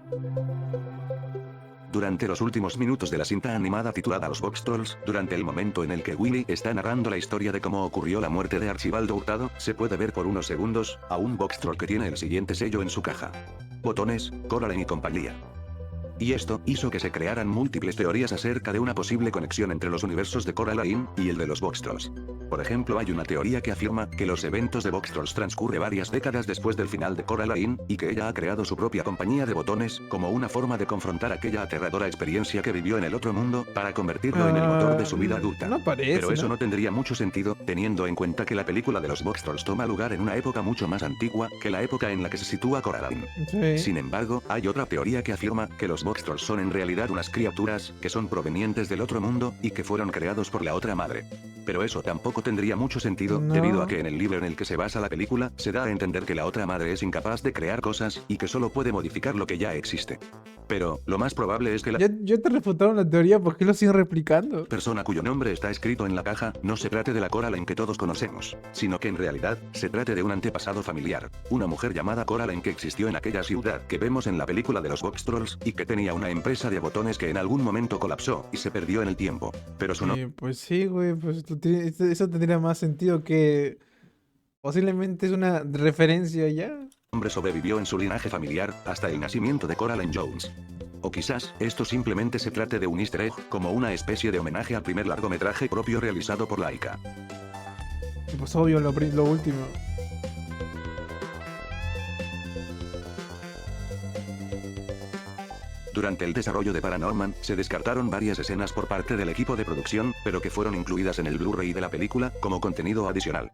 Durante los últimos minutos de la cinta animada titulada Los Box Trolls, durante el momento en el que Willy está narrando la historia de cómo ocurrió la muerte de Archibaldo Hurtado, se puede ver por unos segundos a un Box Troll que tiene el siguiente sello en su caja: botones, Coraline y compañía. Y esto hizo que se crearan múltiples teorías acerca de una posible conexión entre los universos de Coraline y el de los Box Trolls. Por ejemplo, hay una teoría que afirma que los eventos de Box Trolls transcurre varias décadas después del final de Coraline, y que ella ha creado su propia compañía de botones, como una forma de confrontar aquella aterradora experiencia que vivió en el otro mundo, para convertirlo en el motor de su vida adulta. No parece, Pero eso ¿no? no tendría mucho sentido, teniendo en cuenta que la película de los Box Trolls toma lugar en una época mucho más antigua que la época en la que se sitúa Coraline. Sí. Sin embargo, hay otra teoría que afirma que los Box Trolls son en realidad unas criaturas que son provenientes del otro mundo y que fueron creados por la Otra Madre. Pero eso tampoco tendría mucho sentido, No. debido a que en el libro en el que se basa la película, se da a entender que la Otra Madre es incapaz de crear cosas y que solo puede modificar lo que ya existe. Pero, lo más probable es que la Ya te refutaron la teoría, ¿por qué lo siguen replicando? persona cuyo nombre está escrito en la caja no se trate de la Coraline que todos conocemos, sino que en realidad, se trate de un antepasado familiar, una mujer llamada Coraline que existió en aquella ciudad que vemos en la película de los Box Trolls, y que tenía una empresa de botones que en algún momento colapsó y se perdió en el tiempo. Pero su Pues sí, güey, pues eso tendría más sentido que posiblemente es una referencia ya. nombre sobrevivió en su linaje familiar hasta el nacimiento de Coraline Jones. O quizás, esto simplemente se trate de un easter egg, como una especie de homenaje al primer largometraje propio realizado por Laika. Y pues obvio, lo último. Durante el desarrollo de Paranorman, se descartaron varias escenas por parte del equipo de producción, pero que fueron incluidas en el Blu-ray de la película, como contenido adicional.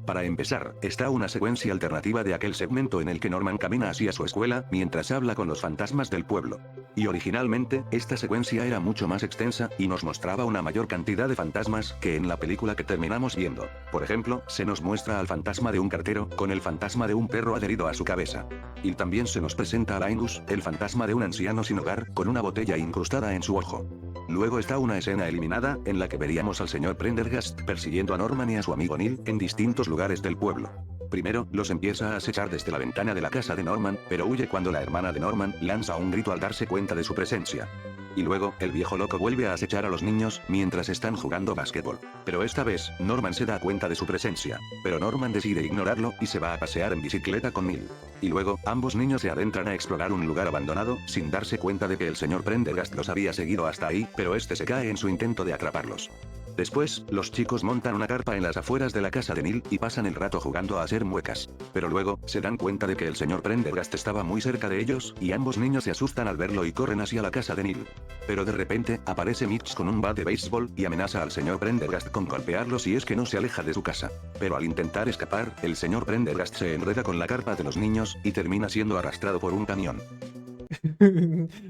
Para empezar, está una secuencia alternativa de aquel segmento en el que Norman camina hacia su escuela, mientras habla con los fantasmas del pueblo. Y originalmente, esta secuencia era mucho más extensa, y nos mostraba una mayor cantidad de fantasmas, que en la película que terminamos viendo. Por ejemplo, se nos muestra al fantasma de un cartero, con el fantasma de un perro adherido a su cabeza. Y también se nos presenta a Linus, el fantasma de un anciano sin hogar, con una botella incrustada en su ojo. Luego está una escena eliminada, en la que veríamos al señor Prendergast persiguiendo a Norman y a su amigo Neil, en distintos lugares del pueblo. Primero, los empieza a acechar desde la ventana de la casa de Norman, pero huye cuando la hermana de Norman lanza un grito al darse cuenta de su presencia. Y luego, el viejo loco vuelve a acechar a los niños, mientras están jugando básquetbol. Pero esta vez, Norman se da cuenta de su presencia. Pero Norman decide ignorarlo, y se va a pasear en bicicleta con Neil. Y luego, ambos niños se adentran a explorar un lugar abandonado, sin darse cuenta de que el señor Prendergast los había seguido hasta ahí, pero este se cae en su intento de atraparlos. Después, los chicos montan una carpa en las afueras de la casa de Neil, y pasan el rato jugando a hacer muecas. Pero luego, se dan cuenta de que el señor Prendergast estaba muy cerca de ellos, y ambos niños se asustan al verlo y corren hacia la casa de Neil. Pero de repente, aparece Mitch con un bat de béisbol, y amenaza al señor Prendergast con golpearlo si es que no se aleja de su casa. Pero al intentar escapar, el señor Prendergast se enreda con la carpa de los niños, y termina siendo arrastrado por un camión.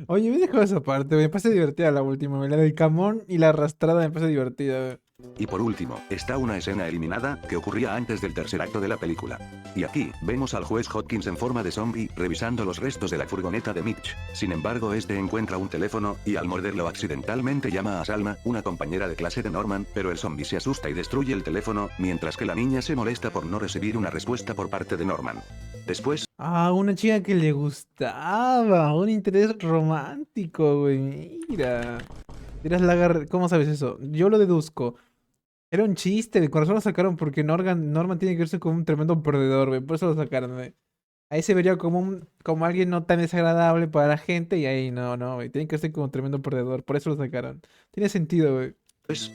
Oye, me dejó esa parte, me parece divertida la última, güey. La del camón y la arrastrada me parece divertida, güey. Y por último, está una escena eliminada, que ocurría antes del tercer acto de la película. Y aquí, vemos al juez Hopkins en forma de zombie, revisando los restos de la furgoneta de Mitch. Sin embargo, este encuentra un teléfono, y al morderlo accidentalmente llama a Salma, una compañera de clase de Norman, pero el zombie se asusta y destruye el teléfono, mientras que la niña se molesta por no recibir una respuesta por parte de Norman. Después, Ah, una chica que le gustaba, un interés romántico, güey. Mira. ¿Cómo sabes eso? Yo lo deduzco. Era un chiste, de corazón lo sacaron porque Norman tiene que verse como un tremendo perdedor, güey. Por eso lo sacaron, güey. Ahí se vería como alguien no tan desagradable para la gente y ahí no, güey. Tiene que verse como un tremendo perdedor. Por eso lo sacaron. Tiene sentido, güey.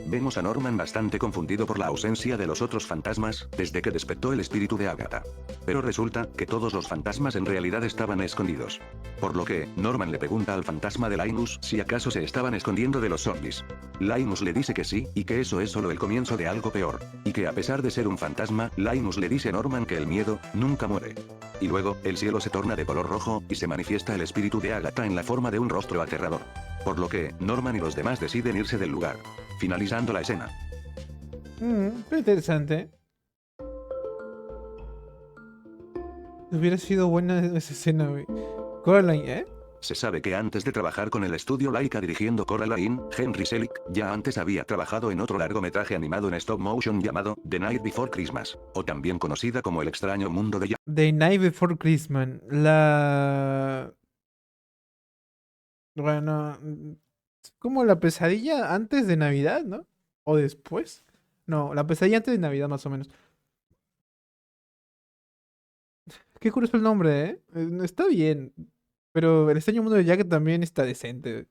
vemos a Norman bastante confundido por la ausencia de los otros fantasmas, desde que despertó el espíritu de Agatha. Pero resulta que todos los fantasmas en realidad estaban escondidos. Por lo que, Norman le pregunta al fantasma de Linus si acaso se estaban escondiendo de los zombies. Linus le dice que sí, y que eso es solo el comienzo de algo peor. Y que a pesar de ser un fantasma, Linus le dice a Norman que el miedo nunca muere. Y luego, el cielo se torna de color rojo, y se manifiesta el espíritu de Agatha en la forma de un rostro aterrador. Por lo que, Norman y los demás deciden irse del lugar. Finalizando la escena. Pero interesante. Hubiera sido buena esa escena, güey. Coraline, ¿eh? Se sabe que antes de trabajar con el estudio Laika dirigiendo Coraline, Henry Selick ya antes había trabajado en otro largometraje animado en stop motion llamado The Night Before Christmas, o también conocida como El extraño mundo de The Night Before Christmas. Bueno, como la pesadilla antes de Navidad, ¿no? ¿O después? No, la pesadilla antes de Navidad, más o menos. Qué curioso el nombre, ¿eh? Está bien. Pero el extraño mundo de Jack también está decente.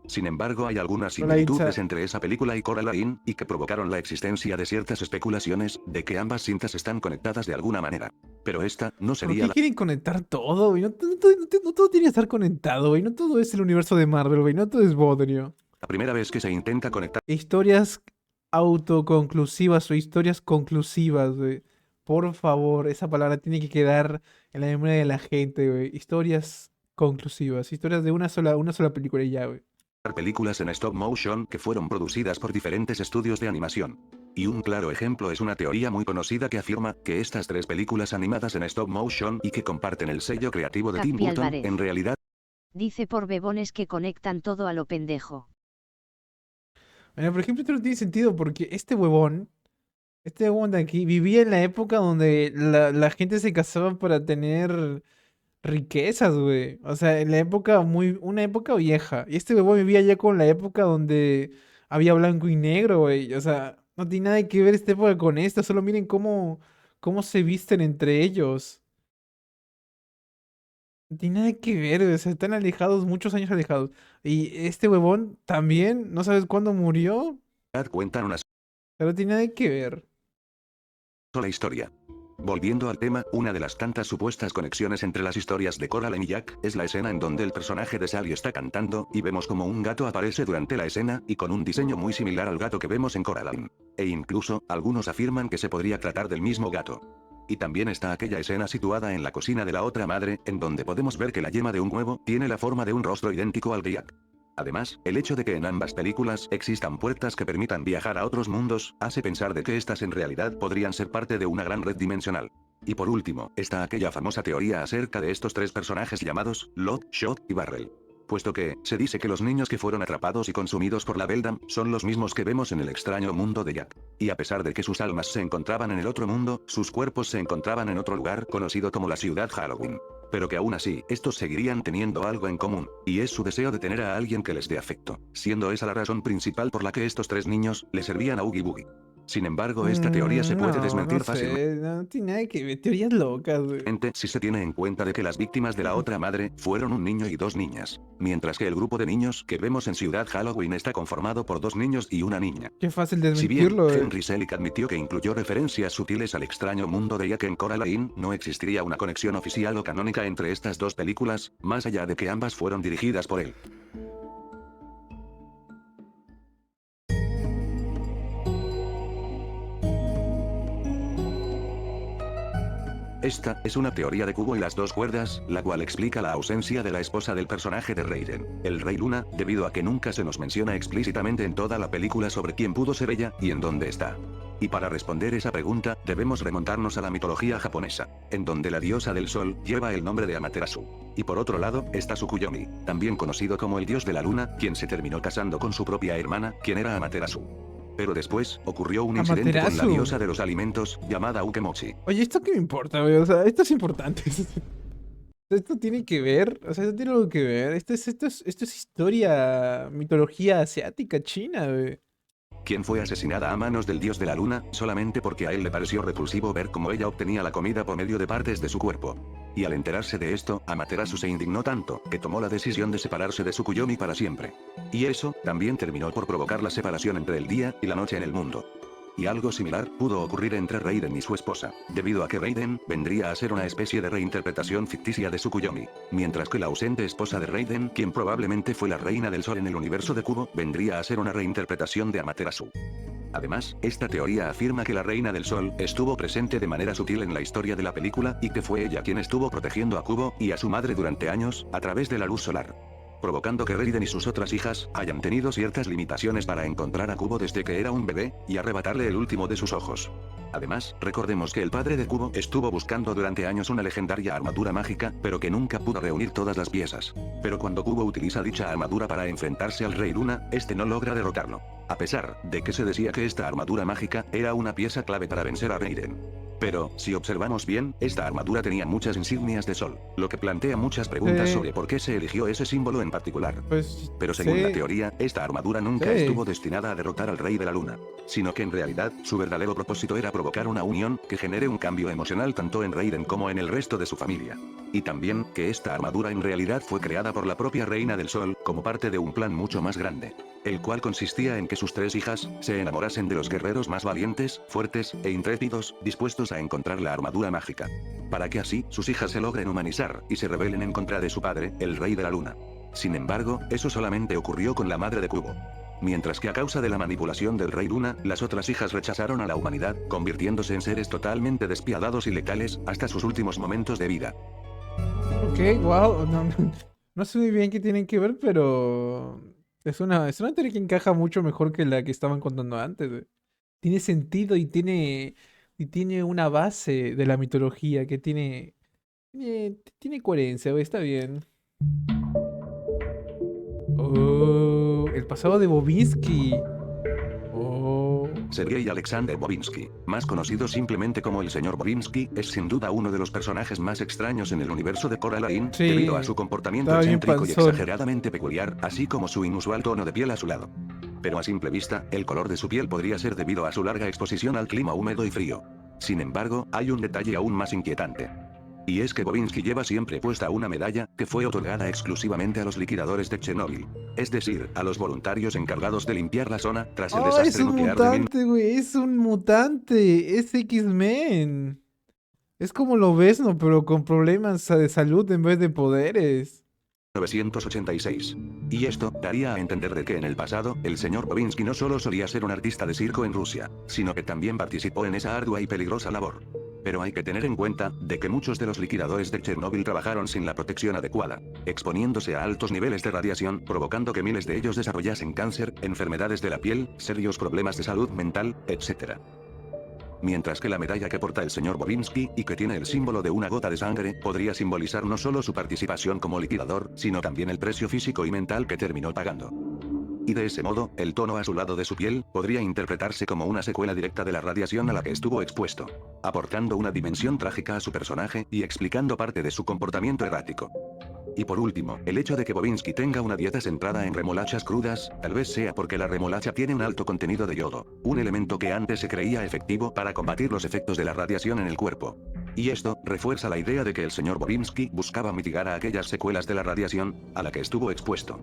Sin embargo, hay algunas Hola, similitudes Itza. entre esa película y Coraline, y que provocaron la existencia de ciertas especulaciones de que ambas cintas están conectadas de alguna manera. Pero esta no ¿Por sería qué la quieren conectar todo, güey? No todo tiene que estar conectado, güey. No todo es el universo de Marvel, güey. No todo es Bodrio. primera vez que se intenta conectar Historias autoconclusivas o historias conclusivas, güey. Por favor, esa palabra tiene que quedar en la memoria de la gente, güey. Historias conclusivas. Historias de una sola película y ya, güey. películas en stop motion que fueron producidas por diferentes estudios de animación. Y un claro ejemplo es una teoría muy conocida que afirma que estas tres películas animadas en stop motion y que comparten el sello creativo de Tim Capi Burton, Álvarez. en realidad Dice por bebones que conectan todo a lo pendejo. Bueno, por ejemplo, esto no tiene sentido porque este huevón de aquí, vivía en la época donde la gente se casaba para tener riquezas, güey. O sea, en la época una época vieja. Y este huevón vivía ya con la época donde había blanco y negro, güey. O sea, no tiene nada que ver esta época con esta. Solo miren cómo se visten entre ellos. No tiene nada que ver, güey. O sea, están alejados, muchos años alejados. Y este huevón también, no sabes cuándo murió, cuentan una pero no tiene nada que ver. sola historia. Volviendo al tema, una de las tantas supuestas conexiones entre las historias de Coraline y Jack es la escena en donde el personaje de Sally está cantando y vemos como un gato aparece durante la escena y con un diseño muy similar al gato que vemos en Coraline. E incluso, algunos afirman que se podría tratar del mismo gato. Y también está aquella escena situada en la cocina de la otra madre, en donde podemos ver que la yema de un huevo tiene la forma de un rostro idéntico al de Jack. Además, el hecho de que en ambas películas existan puertas que permitan viajar a otros mundos, hace pensar de que estas en realidad podrían ser parte de una gran red dimensional. Y por último, está aquella famosa teoría acerca de estos tres personajes llamados Lot, Shot y Barrel. Puesto que, se dice que los niños que fueron atrapados y consumidos por la Beldam, son los mismos que vemos en el extraño mundo de Jack. Y a pesar de que sus almas se encontraban en el otro mundo, sus cuerpos se encontraban en otro lugar conocido como la ciudad Halloween. Pero que aún así, estos seguirían teniendo algo en común, y es su deseo de tener a alguien que les dé afecto, siendo esa la razón principal por la que estos tres niños le servían a Oogie Boogie. Sin embargo, esta teoría se puede desmentir fácilmente. No tiene nada que ver, teorías locas, güey. Si se tiene en cuenta de que las víctimas de la otra madre fueron un niño y dos niñas, mientras que el grupo de niños que vemos en Ciudad Halloween está conformado por dos niños y una niña. Qué fácil Si bien desmentirlo, güey. Henry Selick admitió que incluyó referencias sutiles al extraño mundo de Jack en Coraline, no existiría una conexión oficial o canónica entre estas dos películas, más allá de que ambas fueron dirigidas por él. Esta es una teoría de Cubo y las dos cuerdas, la cual explica la ausencia de la esposa del personaje de Raiden, el Rey Luna, debido a que nunca se nos menciona explícitamente en toda la película sobre quién pudo ser ella y en dónde está. Y para responder esa pregunta, debemos remontarnos a la mitología japonesa, en donde la diosa del sol lleva el nombre de Amaterasu. Y por otro lado, está Tsukuyomi, también conocido como el dios de la luna, quien se terminó casando con su propia hermana, quien era Amaterasu. Pero después, ocurrió un incidente con la Amaterasu. diosa de los alimentos, llamada Ukemochi. Oye, ¿esto qué me importa, güey? O sea, esto es importante. Esto tiene que ver, o sea, esto tiene algo que ver. Esto es historia, mitología asiática, china, güey. Quien fue asesinada a manos del dios de la luna, solamente porque a él le pareció repulsivo ver cómo ella obtenía la comida por medio de partes de su cuerpo. Y al enterarse de esto, Amaterasu se indignó tanto, que tomó la decisión de separarse de Tsukuyomi para siempre. Y eso, también terminó por provocar la separación entre el día y la noche en el mundo. Y algo similar pudo ocurrir entre Raiden y su esposa, debido a que Raiden vendría a ser una especie de reinterpretación ficticia de Tsukuyomi, mientras que la ausente esposa de Raiden, quien probablemente fue la reina del sol en el universo de Kubo, vendría a ser una reinterpretación de Amaterasu. Además, esta teoría afirma que la Reina del Sol estuvo presente de manera sutil en la historia de la película y que fue ella quien estuvo protegiendo a Kubo y a su madre durante años, a través de la luz solar, provocando que Raiden y sus otras hijas hayan tenido ciertas limitaciones para encontrar a Kubo desde que era un bebé, y arrebatarle el último de sus ojos. Además, recordemos que el padre de Kubo estuvo buscando durante años una legendaria armadura mágica, pero que nunca pudo reunir todas las piezas. Pero cuando Kubo utiliza dicha armadura para enfrentarse al Rey Luna, este no logra derrotarlo. A pesar de que se decía que esta armadura mágica era una pieza clave para vencer a Raiden. Pero, si observamos bien, esta armadura tenía muchas insignias de sol, lo que plantea muchas preguntas sobre por qué se eligió ese símbolo en particular. Pues, Pero según sí. la teoría, esta armadura nunca Sí. estuvo destinada a derrotar al Rey de la Luna, sino que en realidad, su verdadero propósito era provocar una unión que genere un cambio emocional tanto en Raiden como en el resto de su familia. Y también, que esta armadura en realidad fue creada por la propia Reina del Sol, como parte de un plan mucho más grande, el cual consistía en que sus tres hijas se enamorasen de los guerreros más valientes, fuertes e intrépidos, dispuestos a encontrar la armadura mágica, para que así sus hijas se logren humanizar y se rebelen en contra de su padre, el Rey de la Luna. Sin embargo, eso solamente ocurrió con la madre de Kubo. Mientras que a causa de la manipulación del Rey Luna, las otras hijas rechazaron a la humanidad, convirtiéndose en seres totalmente despiadados y letales hasta sus últimos momentos de vida. Ok, wow. No sé muy bien qué tienen que ver, pero es una teoría que encaja mucho mejor que la que estaban contando antes, güey. Tiene sentido y tiene una base de la mitología que tiene coherencia, güey. Está bien. Oh, el pasado de Bobinsky. Oh. Sergei Alexander Bobinsky, más conocido simplemente como el señor Bobinsky, es sin duda uno de los personajes más extraños en el universo de Coraline, Sí, debido a su comportamiento estaba bien excéntrico y panzón. exageradamente peculiar, así como su inusual tono de piel azulado. Pero a simple vista, el color de su piel podría ser debido a su larga exposición al clima húmedo y frío. Sin embargo, hay un detalle aún más inquietante. Y es que Bobinsky lleva siempre puesta una medalla, que fue otorgada exclusivamente a los liquidadores de Chernóbil. Es decir, a los voluntarios encargados de limpiar la zona tras el Oh, desastre es un nuclear de mutante, güey. Es un mutante. Es X-Men. Es como lo ves, ¿no? Pero con problemas de salud en vez de poderes. 1986. Y esto daría a entender de que en el pasado, el señor Bobinsky no solo solía ser un artista de circo en Rusia, sino que también participó en esa ardua y peligrosa labor. Pero hay que tener en cuenta, de que muchos de los liquidadores de Chernóbil trabajaron sin la protección adecuada, exponiéndose a altos niveles de radiación, provocando que miles de ellos desarrollasen cáncer, enfermedades de la piel, serios problemas de salud mental, etc. Mientras que la medalla que porta el señor Bobinsky, y que tiene el símbolo de una gota de sangre, podría simbolizar no solo su participación como liquidador, sino también el precio físico y mental que terminó pagando. Y de ese modo, el tono azulado de su piel, podría interpretarse como una secuela directa de la radiación a la que estuvo expuesto, aportando una dimensión trágica a su personaje, y explicando parte de su comportamiento errático. Y por último, el hecho de que Bobinsky tenga una dieta centrada en remolachas crudas, tal vez sea porque la remolacha tiene un alto contenido de yodo, un elemento que antes se creía efectivo para combatir los efectos de la radiación en el cuerpo. Y esto refuerza la idea de que el señor Bobinsky buscaba mitigar a aquellas secuelas de la radiación a la que estuvo expuesto.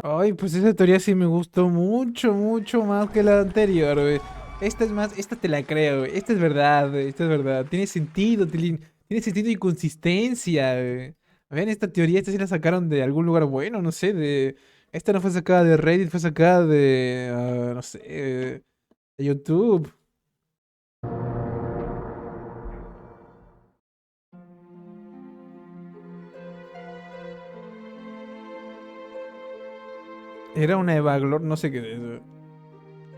Ay, pues esa teoría sí me gustó mucho, mucho más que la anterior, güey. Esta es más, esta te la creo, güey. Esta es verdad, güey. Esta es verdad. Tiene sentido, tiene sentido y consistencia, güey. Ven, esta teoría, esta sí la sacaron de algún lugar bueno, no sé, de... Esta no fue sacada de Reddit, fue sacada de... no sé, de YouTube. Era una Evaglor, no sé qué es, güey.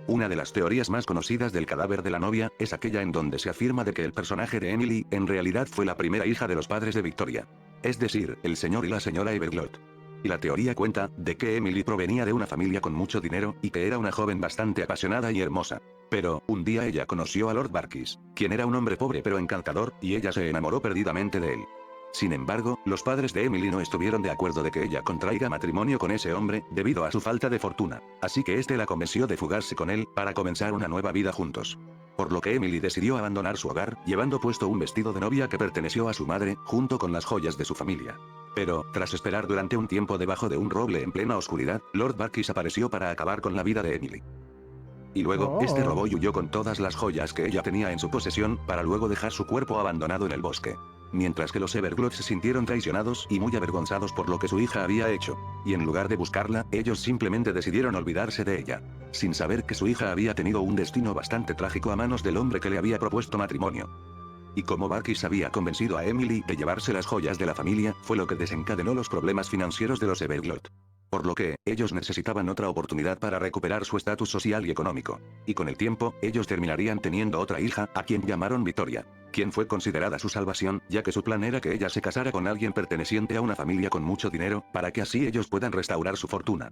Una de las teorías más conocidas del cadáver de la novia, es aquella en donde se afirma de que el personaje de Emily, en realidad fue la primera hija de los padres de Victoria. Es decir, el señor y la señora Everglot. Y la teoría cuenta, de que Emily provenía de una familia con mucho dinero, y que era una joven bastante apasionada y hermosa. Pero, un día ella conoció a Lord Barkis, quien era un hombre pobre pero encantador, y ella se enamoró perdidamente de él. Sin embargo, los padres de Emily no estuvieron de acuerdo de que ella contraiga matrimonio con ese hombre, debido a su falta de fortuna. Así que este la convenció de fugarse con él, para comenzar una nueva vida juntos. Por lo que Emily decidió abandonar su hogar, llevando puesto un vestido de novia que perteneció a su madre, junto con las joyas de su familia. Pero, tras esperar durante un tiempo debajo de un roble en plena oscuridad, Lord Barkis apareció para acabar con la vida de Emily. Y luego, este Oh. robó y huyó con todas las joyas que ella tenía en su posesión, para luego dejar su cuerpo abandonado en el bosque. Mientras que los Everglots se sintieron traicionados y muy avergonzados por lo que su hija había hecho. Y en lugar de buscarla, ellos simplemente decidieron olvidarse de ella. Sin saber que su hija había tenido un destino bastante trágico a manos del hombre que le había propuesto matrimonio. Y como Barkis había convencido a Emily de llevarse las joyas de la familia, fue lo que desencadenó los problemas financieros de los Everglot. Por lo que, ellos necesitaban otra oportunidad para recuperar su estatus social y económico. Y con el tiempo, ellos terminarían teniendo otra hija, a quien llamaron Victoria, quien fue considerada su salvación, ya que su plan era que ella se casara con alguien perteneciente a una familia con mucho dinero, para que así ellos puedan restaurar su fortuna.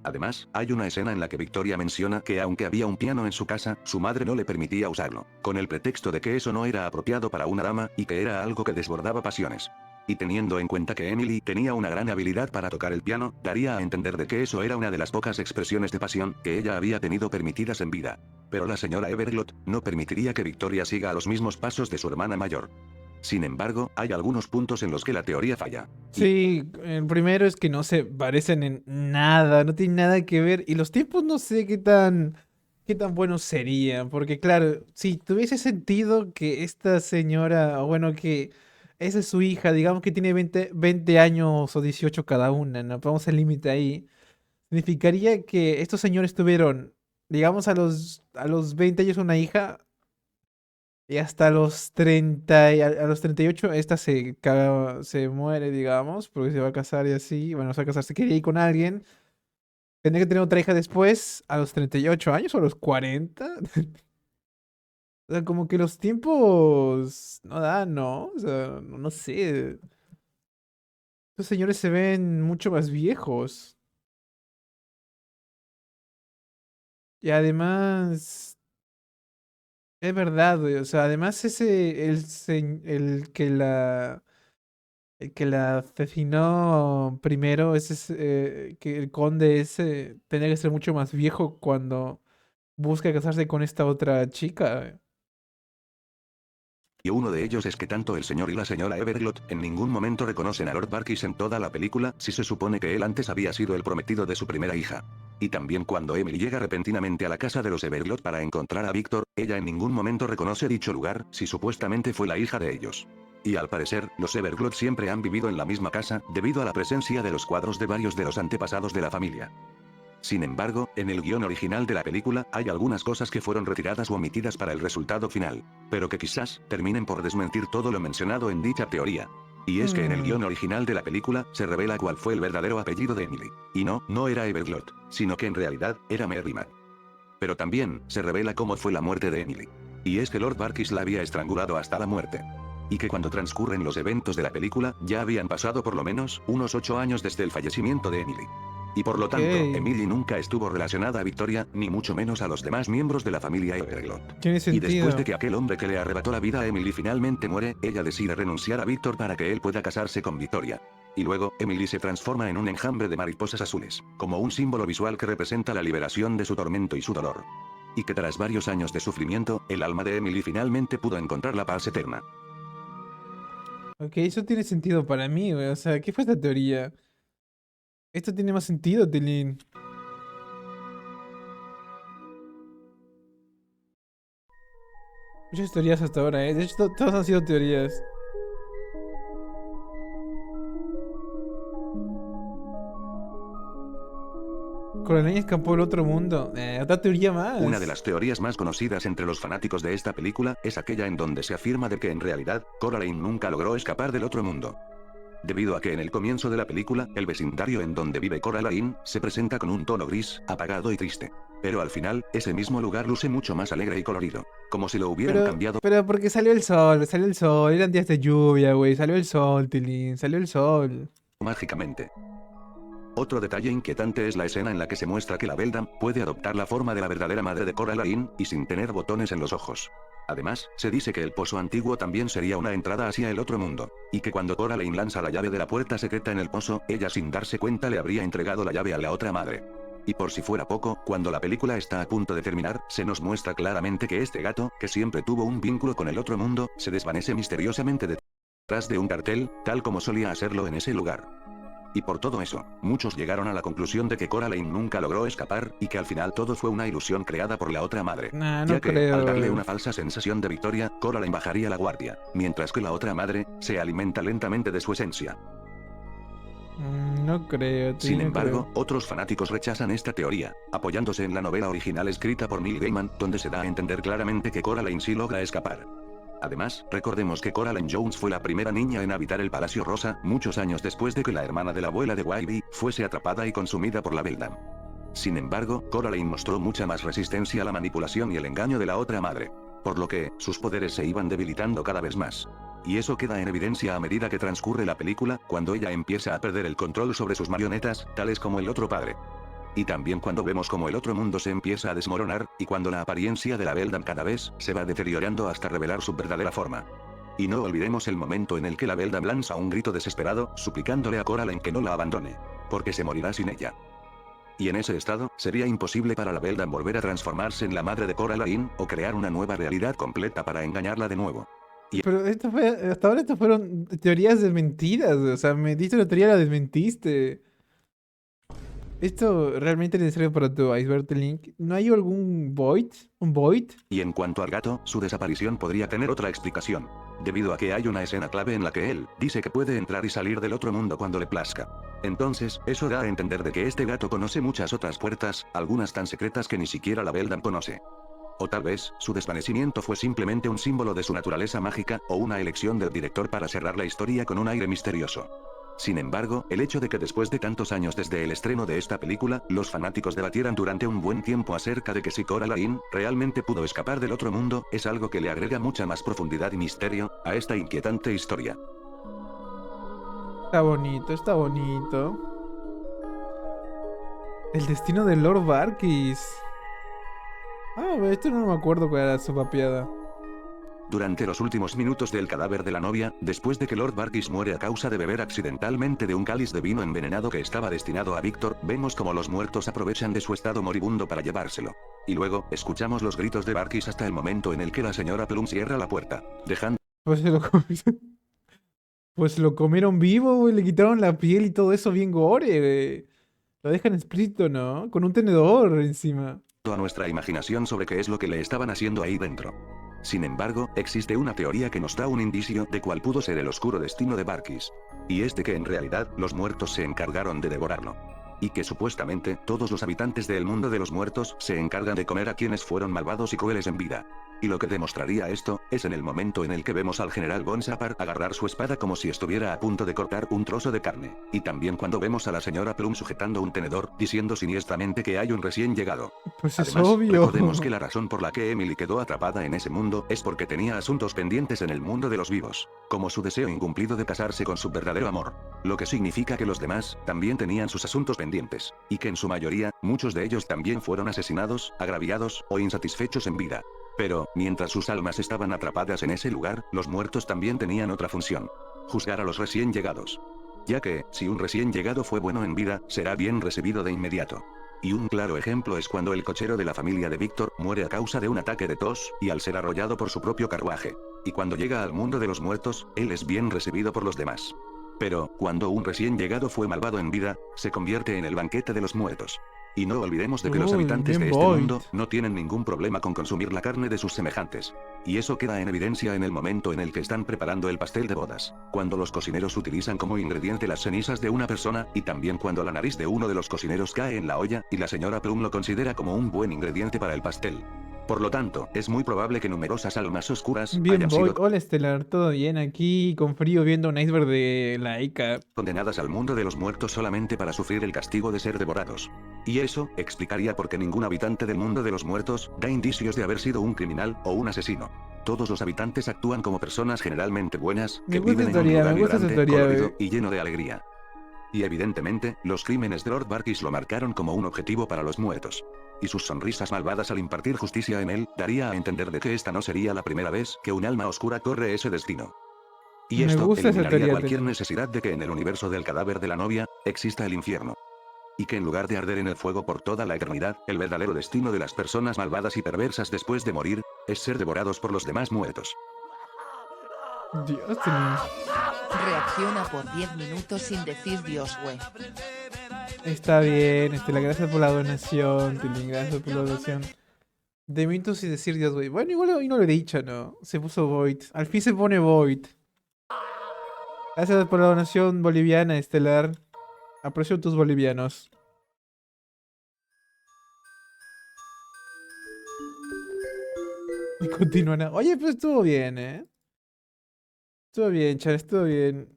Además, hay una escena en la que Victoria menciona que aunque había un piano en su casa, su madre no le permitía usarlo, con el pretexto de que eso no era apropiado para una dama, y que era algo que desbordaba pasiones. Y teniendo en cuenta que Emily tenía una gran habilidad para tocar el piano, daría a entender de que eso era una de las pocas expresiones de pasión que ella había tenido permitidas en vida. Pero la señora Everglot no permitiría que Victoria siga a los mismos pasos de su hermana mayor. Sin embargo, hay algunos puntos en los que la teoría falla. Sí, el primero es que no se parecen en nada, no tienen nada que ver. Y los tiempos no sé qué tan buenos serían. Porque claro, si tuviese sentido que esta señora, o bueno, que esa es su hija, digamos que tiene 20 años o 18 cada una, ¿no? Vamos al límite ahí. Significaría que estos señores tuvieron, digamos, a los 20 años una hija. Y hasta los 30, a los 38 esta se muere, digamos, porque se va a casar y así. Bueno, se va a casar, se quería ir con alguien. Tendría que tener otra hija después, a los 38 años o a los 40. O sea, como que los tiempos no dan, ¿no? O sea, no sé. Estos señores se ven mucho más viejos. Y además, es verdad, güey, o sea, además el que la asesinó primero, que el conde ese tenía que ser mucho más viejo cuando busca casarse con esta otra chica. Y uno de ellos es que tanto el señor y la señora Everglot en ningún momento reconocen a Lord Barkis en toda la película, si se supone que él antes había sido el prometido de su primera hija. Y también cuando Emily llega repentinamente a la casa de los Everglot para encontrar a Victor, ella en ningún momento reconoce dicho lugar, si supuestamente fue la hija de ellos. Y al parecer, los Everglot siempre han vivido en la misma casa, debido a la presencia de los cuadros de varios de los antepasados de la familia. Sin embargo, en el guión original de la película, hay algunas cosas que fueron retiradas o omitidas para el resultado final, pero que quizás terminen por desmentir todo lo mencionado en dicha teoría. Y es que en el guión original de la película, se revela cuál fue el verdadero apellido de Emily. Y no era Everglot, sino que en realidad, era Merriman. Pero también, se revela cómo fue la muerte de Emily. Y es que Lord Barkis la había estrangulado hasta la muerte. Y que cuando transcurren los eventos de la película, ya habían pasado por lo menos, unos 8 años desde el fallecimiento de Emily. Y por lo tanto, Emily nunca estuvo relacionada a Victoria, ni mucho menos a los demás miembros de la familia Everglot. Tiene Y sentido. después de que aquel hombre que le arrebató la vida a Emily finalmente muere, ella decide renunciar a Victor para que él pueda casarse con Victoria. Y luego, Emily se transforma en un enjambre de mariposas azules, como un símbolo visual que representa la liberación de su tormento y su dolor. Y que tras varios años de sufrimiento, el alma de Emily finalmente pudo encontrar la paz eterna. Ok, eso tiene sentido para mí, güey. O sea, ¿qué fue esta teoría? Esto tiene más sentido, Tilín. Muchas teorías hasta ahora, ¿eh? De hecho, todas han sido teorías. Coraline escapó al otro mundo. Otra teoría más. Una de las teorías más conocidas entre los fanáticos de esta película es aquella en donde se afirma de que en realidad, Coraline nunca logró escapar del otro mundo. Debido a que en el comienzo de la película, el vecindario en donde vive Coraline, se presenta con un tono gris, apagado y triste. Pero al final, ese mismo lugar luce mucho más alegre y colorido. Como si lo hubieran cambiado Pero porque salió el sol, eran días de lluvia, güey. Salió el sol, Tilín, salió el sol. mágicamente. Otro detalle inquietante es la escena en la que se muestra que la Beldam puede adoptar la forma de la verdadera madre de Coraline, y sin tener botones en los ojos. Además, se dice que el pozo antiguo también sería una entrada hacia el otro mundo, y que cuando Coraline lanza la llave de la puerta secreta en el pozo, ella sin darse cuenta le habría entregado la llave a la otra madre. Y por si fuera poco, cuando la película está a punto de terminar, se nos muestra claramente que este gato, que siempre tuvo un vínculo con el otro mundo, se desvanece misteriosamente detrás de un cartel, tal como solía hacerlo en ese lugar. Y por todo eso, muchos llegaron a la conclusión de que Coraline nunca logró escapar, y que al final todo fue una ilusión creada por la otra madre. Nah, no Ya que, creo. al darle una falsa sensación de victoria, Coraline bajaría la guardia, mientras que la otra madre, se alimenta lentamente de su esencia. No creo, tío, Sin no embargo, creo. otros fanáticos rechazan esta teoría, apoyándose en la novela original escrita por Neil Gaiman, donde se da a entender claramente que Coraline sí logra escapar. Además, recordemos que Coraline Jones fue la primera niña en habitar el Palacio Rosa, muchos años después de que la hermana de la abuela de Wybie fuese atrapada y consumida por la Beldam. Sin embargo, Coraline mostró mucha más resistencia a la manipulación y el engaño de la otra madre, por lo que, sus poderes se iban debilitando cada vez más. Y eso queda en evidencia a medida que transcurre la película, cuando ella empieza a perder el control sobre sus marionetas, tales como el otro padre. Y también cuando vemos como el otro mundo se empieza a desmoronar, y cuando la apariencia de la Beldam cada vez se va deteriorando hasta revelar su verdadera forma. Y no olvidemos el momento en el que la Beldam lanza un grito desesperado, suplicándole a Coraline que no la abandone, porque se morirá sin ella. Y en ese estado, sería imposible para la Beldam volver a transformarse en la madre de Coraline, o crear una nueva realidad completa para engañarla de nuevo. Pero hasta ahora estas fueron teorías desmentidas. O sea, me diste una teoría y la desmentiste. ¿Esto realmente es necesario para tu iceberg link? ¿No hay algún void? ¿Un void? Y en cuanto al gato, su desaparición podría tener otra explicación, debido a que hay una escena clave en la que él dice que puede entrar y salir del otro mundo cuando le plazca. Entonces, eso da a entender de que este gato conoce muchas otras puertas, algunas tan secretas que ni siquiera la Beldam conoce. O tal vez, su desvanecimiento fue simplemente un símbolo de su naturaleza mágica, o una elección del director para cerrar la historia con un aire misterioso. Sin embargo, el hecho de que después de tantos años desde el estreno de esta película, los fanáticos debatieran durante un buen tiempo acerca de que si Coraline realmente pudo escapar del otro mundo, es algo que le agrega mucha más profundidad y misterio a esta inquietante historia. Está bonito, está bonito. El destino de Lord Barkis. Ah, esto no me acuerdo cuál era su papiada. Durante los últimos minutos del cadáver de la novia, después de que Lord Barkis muere a causa de beber accidentalmente de un cáliz de vino envenenado que estaba destinado a Victor, vemos como los muertos aprovechan de su estado moribundo para llevárselo. Y luego, escuchamos los gritos de Barkis hasta el momento en el que la señora Plum cierra la puerta, dejando Pues se lo, pues lo comieron vivo, güey. Le quitaron la piel y todo eso bien gore, güey. Lo dejan explícito, ¿no? Con un tenedor encima. A nuestra imaginación sobre qué es lo que le estaban haciendo ahí dentro. Sin embargo, existe una teoría que nos da un indicio de cuál pudo ser el oscuro destino de Barkis. Y es de que en realidad, los muertos se encargaron de devorarlo. Y que supuestamente, todos los habitantes del mundo de los muertos se encargan de comer a quienes fueron malvados y crueles en vida. Y lo que demostraría esto, es en el momento en el que vemos al general Von Sapar agarrar su espada como si estuviera a punto de cortar un trozo de carne. Y también cuando vemos a la señora Plum sujetando un tenedor, diciendo siniestramente que hay un recién llegado. Pues es Además, obvio. recordemos que la razón por la que Emily quedó atrapada en ese mundo es porque tenía asuntos pendientes en el mundo de los vivos, como su deseo incumplido de casarse con su verdadero amor. Lo que significa que los demás también tenían sus asuntos pendientes, y que en su mayoría, muchos de ellos también fueron asesinados, agraviados o insatisfechos en vida. Pero, mientras sus almas estaban atrapadas en ese lugar, los muertos también tenían otra función: juzgar a los recién llegados. Ya que, si un recién llegado fue bueno en vida, será bien recibido de inmediato. Y un claro ejemplo es cuando el cochero de la familia de Víctor muere a causa de un ataque de tos, y al ser arrollado por su propio carruaje. Y cuando llega al mundo de los muertos, él es bien recibido por los demás. Pero, cuando un recién llegado fue malvado en vida, se convierte en el banquete de los muertos. Y no olvidemos de que los Uy, habitantes de bien este Void. mundo no tienen ningún problema con consumir la carne de sus semejantes. Y eso queda en evidencia en el momento en el que están preparando el pastel de bodas, cuando los cocineros utilizan como ingrediente las cenizas de una persona, y también cuando la nariz de uno de los cocineros cae en la olla, y la señora Plum lo considera como un buen ingrediente para el pastel. Por lo tanto, es muy probable que numerosas almas oscuras Bien hayan Void. sido Hola Estelar, todo bien aquí, con frío viendo un iceberg de Laika. condenadas al mundo de los muertos solamente para sufrir el castigo de ser devorados. Y eso explicaría por qué ningún habitante del mundo de los muertos da indicios de haber sido un criminal o un asesino. Todos los habitantes actúan como personas generalmente buenas, Me que gusta viven esa en un teoría, lugar me gusta esa vibrante, teoría, colorido güey. y lleno de alegría. Y evidentemente, los crímenes de Lord Barkis lo marcaron como un objetivo para los muertos. Y sus sonrisas malvadas al impartir justicia en él, daría a entender de que esta no sería la primera vez que un alma oscura corre ese destino. Y Me esto gusta esa eliminaría teoría, cualquier Tela. necesidad de que en el universo del cadáver de la novia, exista el infierno. Y que en lugar de arder en el fuego por toda la eternidad, el verdadero destino de las personas malvadas y perversas después de morir, es ser devorados por los demás muertos. Dios, Telín. Reacciona por 10 minutos sin decir Dios, güey. Está bien, Estelar, gracias por la donación, Telín, gracias por la donación. De minutos y decir Dios, güey. Bueno, igual hoy no lo he dicho, ¿no? Se puso Void. Al fin se pone Void. Gracias por la donación boliviana, Estelar. Aprecio tus bolivianos. Y continúan. Oye, pues estuvo bien, ¿eh? Estuvo bien, Chan, estuvo bien.